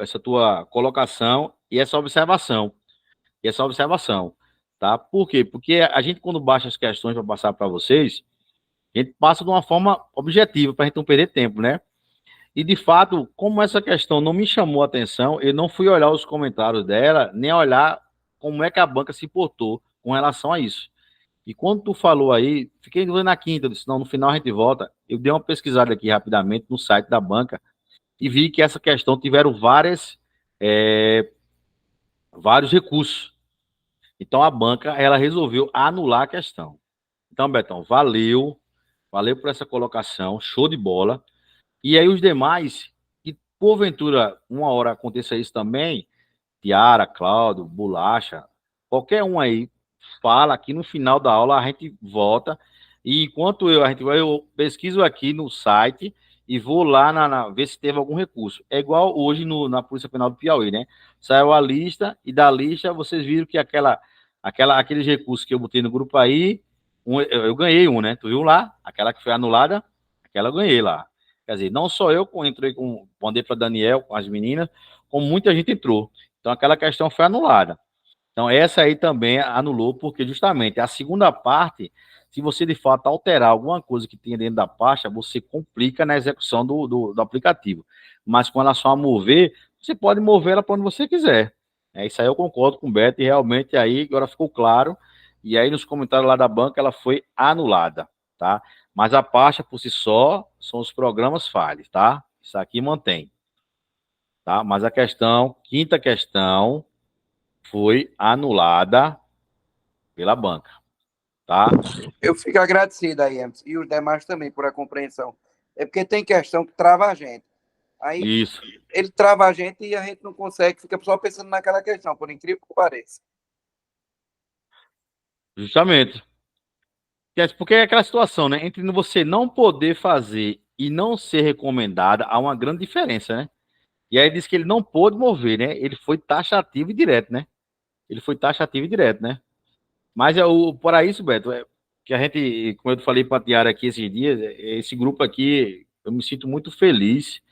essa tua colocação e essa observação. Tá? Por quê? Porque a gente, quando baixa as questões para passar para vocês, a gente passa de uma forma objetiva, para a gente não perder tempo, né? E, de fato, como essa questão não me chamou a atenção, eu não fui olhar os comentários dela, nem olhar como é que a banca se portou com relação a isso. E quando tu falou aí, fiquei doendo na quinta, eu disse, não, no final a gente volta. Eu dei uma pesquisada aqui rapidamente no site da banca e vi que essa questão tiveram vários recursos. Então a banca, ela resolveu anular a questão. Então, Betão, valeu por essa colocação, show de bola. E aí os demais, que porventura uma hora aconteça isso também, Tiara, Cláudio, Bolacha, qualquer um aí, fala aqui no final da aula, a gente volta. E enquanto eu pesquiso aqui no site e vou lá ver se teve algum recurso. É igual hoje na Polícia Penal do Piauí, né? Saiu a lista e da lista vocês viram que aqueles recursos que eu botei no grupo aí, Eu ganhei um, né? Tu viu lá? Aquela que foi anulada, aquela eu ganhei lá. Quer dizer, não só eu entrei mandei para Daniel, com as meninas, como muita gente entrou. Então aquela questão foi anulada. Então essa aí também anulou, porque justamente a segunda parte, se você de fato alterar alguma coisa que tenha dentro da pasta, você complica na execução do aplicativo. Mas com relação a mover, você pode mover ela para onde você quiser. Isso aí eu concordo com o Beto, e realmente aí agora ficou claro. E aí nos comentários lá da banca ela foi anulada, tá? Mas a pasta por si só são os programas falhos, tá? Isso aqui mantém, tá? Mas a questão, quinta questão, foi anulada pela banca, tá? Eu fico agradecido aí, Emerson, e os demais também por a compreensão. É porque tem questão que trava a gente. Aí Isso, ele trava a gente e a gente não consegue, fica só pensando naquela questão, por incrível que pareça. justamente. Porque é aquela situação, né? Entre você não poder fazer e não ser recomendada, há uma grande diferença, né? E aí diz que ele não pôde mover, né? Ele foi taxativo e direto, né? Ele foi taxativo e direto, né? Mas para isso, Beto, que a gente, como eu falei para a Tiara aqui esses dias, esse grupo aqui, eu me sinto muito feliz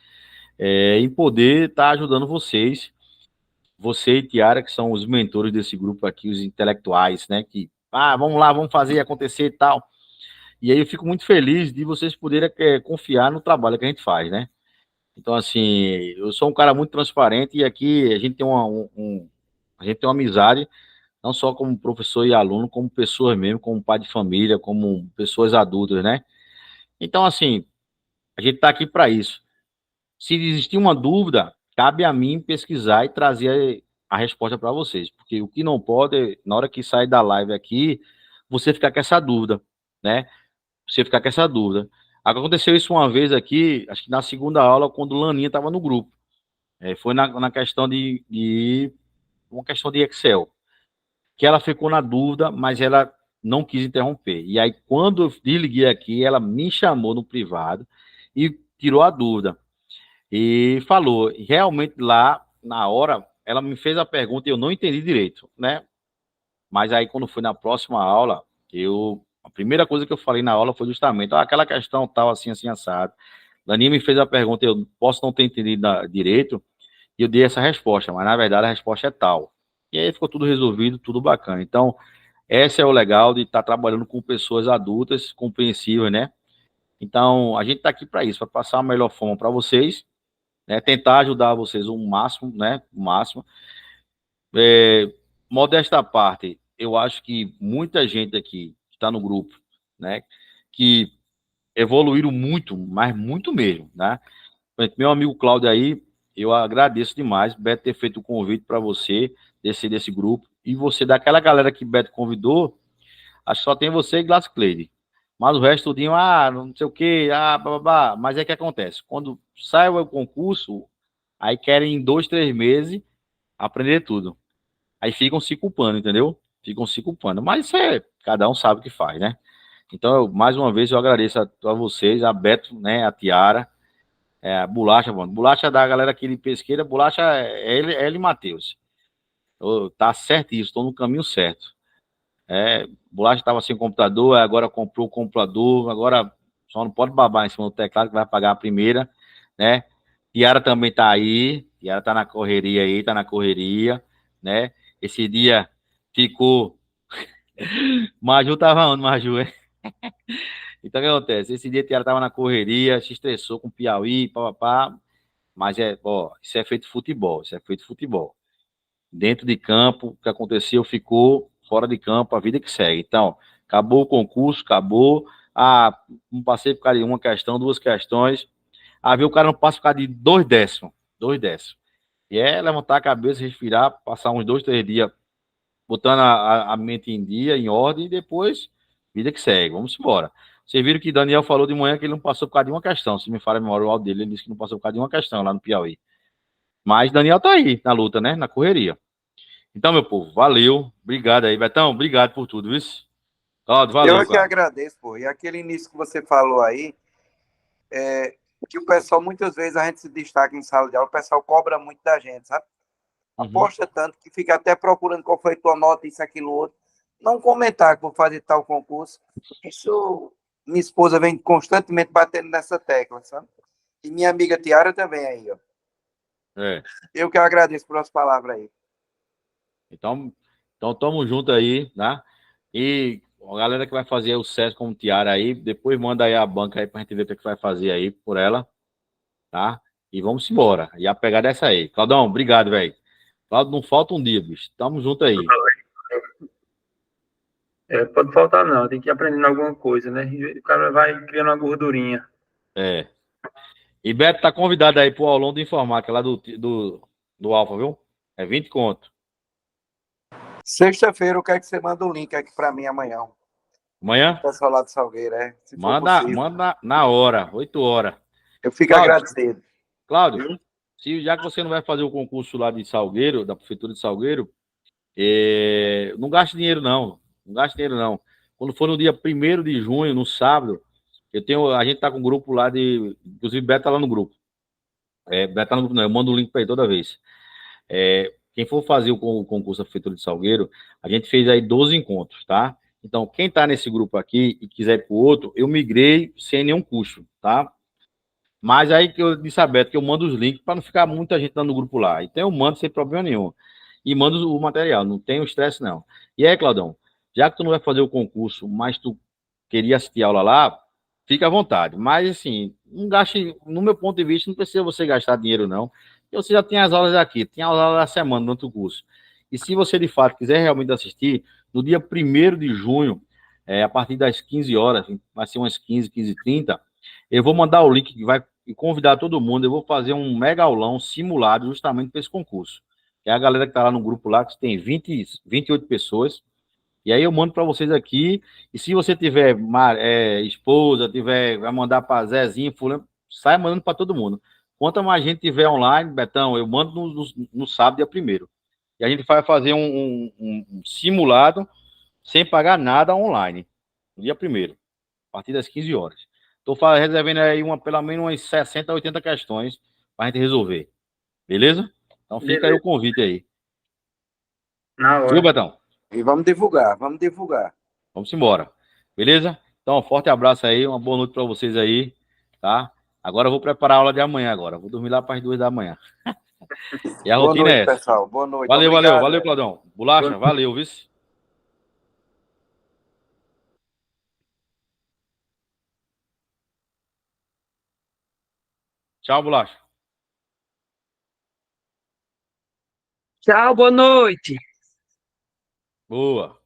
em poder estar ajudando vocês, você e Tiara, que são os mentores desse grupo aqui, os intelectuais, né? Que, vamos lá, vamos fazer acontecer e tal. E aí eu fico muito feliz de vocês poderem confiar no trabalho que a gente faz, né? Então, assim, eu sou um cara muito transparente e aqui a gente tem a gente tem uma amizade, não só como professor e aluno, como pessoas mesmo, como pai de família, como pessoas adultas, né? Então, assim, a gente está aqui para isso. Se existir uma dúvida, cabe a mim pesquisar e trazer a resposta para vocês, porque o que não pode, na hora que sair da live aqui, você ficar com essa dúvida, né? Você ficar com essa dúvida. Aconteceu isso uma vez aqui, acho que na segunda aula, quando o Laninha estava no grupo. Foi na questão de uma questão de Excel, que ela ficou na dúvida, mas ela não quis interromper. E aí, quando eu desliguei aqui, ela me chamou no privado e tirou a dúvida. E falou, realmente lá, na hora, ela me fez a pergunta e eu não entendi direito, né? Mas aí, quando foi na próxima aula, a primeira coisa que eu falei na aula foi justamente aquela questão tal, assim, assim, assado. Daninha me fez a pergunta, eu posso não ter entendido direito, e eu dei essa resposta, mas na verdade a resposta é tal. E aí ficou tudo resolvido, tudo bacana. Então, esse é o legal de estar trabalhando com pessoas adultas, compreensivas, né? Então, a gente está aqui para isso, para passar a melhor forma para vocês, né? Tentar ajudar vocês o máximo, né? O máximo. Modesta à parte, eu acho que muita gente aqui que está no grupo, né? Que evoluíram muito, mas muito mesmo, né? Meu amigo Cláudio aí, eu agradeço demais, Beto, ter feito o convite para você, desse grupo, e você, daquela galera que Beto convidou, acho que só tem você e Glass Cleide. Mas o resto tudinho, não sei o quê, babá. Mas é que acontece, quando sai o concurso, aí querem em 2, 3 meses aprender tudo. Aí ficam se culpando, entendeu? Ficam se culpando. Mas isso cada um sabe o que faz, né? Então, mais uma vez, eu agradeço a vocês, a Beto, né, a Tiara, a Bolacha, mano. Bolacha da galera aqui de Pesqueira, Bolacha ele e Matheus. Tá certíssimo, estou no caminho certo. Bolacha estava sem computador, agora comprou o computador, agora só não pode babar em cima do teclado que vai pagar a primeira, né? Tiara também tá aí, Tiara tá na correria aí, tá na correria, né? Esse dia ficou. Maju tava onde, Maju, hein? Então o que acontece? Esse dia Tiara tava na correria, se estressou com o Piauí, papapá, mas isso é feito futebol, isso é feito futebol. Dentro de campo, o que aconteceu ficou, fora de campo, a vida que segue. Então, acabou o concurso, acabou. Não passei por causa de uma questão, 2 questões. Viu, o cara não passa por causa de 2 décimos. 2 décimos. E levantar a cabeça, respirar, passar uns 2, 3 dias botando a mente em dia, em ordem, e depois, vida que segue. Vamos embora. Vocês viram que Daniel falou de manhã que ele não passou por causa de uma questão. Se me fala a memória, o áudio dele, ele disse que não passou por causa de uma questão lá no Piauí. Mas Daniel tá aí, na luta, né? Na correria. Então, meu povo, valeu. Obrigado aí, Betão. Obrigado por tudo, viu? Cláudio, Eu valeu, é que cara. agradeço, pô. E aquele início que você falou aí, que o pessoal, muitas vezes, a gente se destaca em sala de aula, o pessoal cobra muito da gente, sabe? Uhum. Aposta tanto que fica até procurando qual foi tua nota, isso, aquilo, outro. não comentar que vou fazer tal concurso. Isso, minha esposa vem constantemente batendo nessa tecla, sabe? E minha amiga Tiara também aí, ó. É. Eu que agradeço pelas palavras aí. Então tamo junto aí, né? E a galera que vai fazer o SESC com o Tiara aí, depois manda aí a banca aí pra gente ver o que vai fazer aí por ela, tá? E vamos embora. E a pegada é essa aí. Claudão, obrigado, velho. Claudio, não falta um dia, bicho. Tamo junto aí. Pode faltar não, tem que ir aprendendo alguma coisa, né? E o cara vai criando uma gordurinha. É. E Beto tá convidado aí pro aulão de informática lá do Alfa, viu? É 20 conto. Sexta-feira eu quero que você manda um link aqui para mim amanhã. Amanhã? O pessoal lá do Salgueiro, se for Manda, possível. manda na hora, 8 horas. Eu fico Cláudio, agradecido. Cláudio, Viu? já que você não vai fazer o concurso lá de Salgueiro, da Prefeitura de Salgueiro, não gaste dinheiro, não. Não gaste dinheiro, não. Quando for no dia 1º de junho, no sábado, a gente tá com um grupo lá de. Inclusive, Beto tá lá no grupo. Beto tá no grupo, não. Eu mando o link para ele toda vez. Quem for fazer o concurso da Prefeitura de Salgueiro, a gente fez aí 12 encontros, tá? Então, quem tá nesse grupo aqui e quiser ir pro outro, eu migrei sem nenhum custo, tá? Mas aí que eu disse a Beto que eu mando os links para não ficar muita gente dando no grupo lá. Então eu mando sem problema nenhum. E mando o material, não tem o estresse não. E aí, Claudão, já que tu não vai fazer o concurso, mas tu queria assistir aula lá, fica à vontade. Mas assim, não gaste, no meu ponto de vista, não precisa você gastar dinheiro não. Porque você já tem as aulas aqui, tem as aulas da semana no outro curso. E se você de fato quiser realmente assistir, no dia 1º de junho, a partir das 15 horas, vai ser umas 15h30, eu vou mandar o link que vai convidar todo mundo. Eu vou fazer um mega aulão simulado justamente para esse concurso. É a galera que está lá no grupo lá, que tem 28 pessoas. E aí eu mando para vocês aqui. E se você tiver esposa, vai mandar para Zezinho, fulano, sai mandando para todo mundo. Quanto mais gente tiver online, Betão, eu mando no sábado, dia 1º. E a gente vai fazer um simulado sem pagar nada online, no dia 1º, a partir das 15 horas. Estou reservando aí pelo menos umas 60, 80 questões para a gente resolver. Beleza? Então fica aí o Beleza, convite aí. na Viu, hora. Betão? E vamos divulgar, vamos divulgar. Vamos embora. Beleza? Então, um forte abraço aí, uma boa noite para vocês aí, tá? Agora eu vou preparar a aula de amanhã agora. Vou dormir lá para as 2 da manhã. E a Boa rotina noite, é essa. pessoal. Boa noite. Valeu, valeu, Obrigado, valeu, velho. Claudão. Bolacha, valeu, viu? Tchau, Bolacha. Tchau, boa noite. Boa.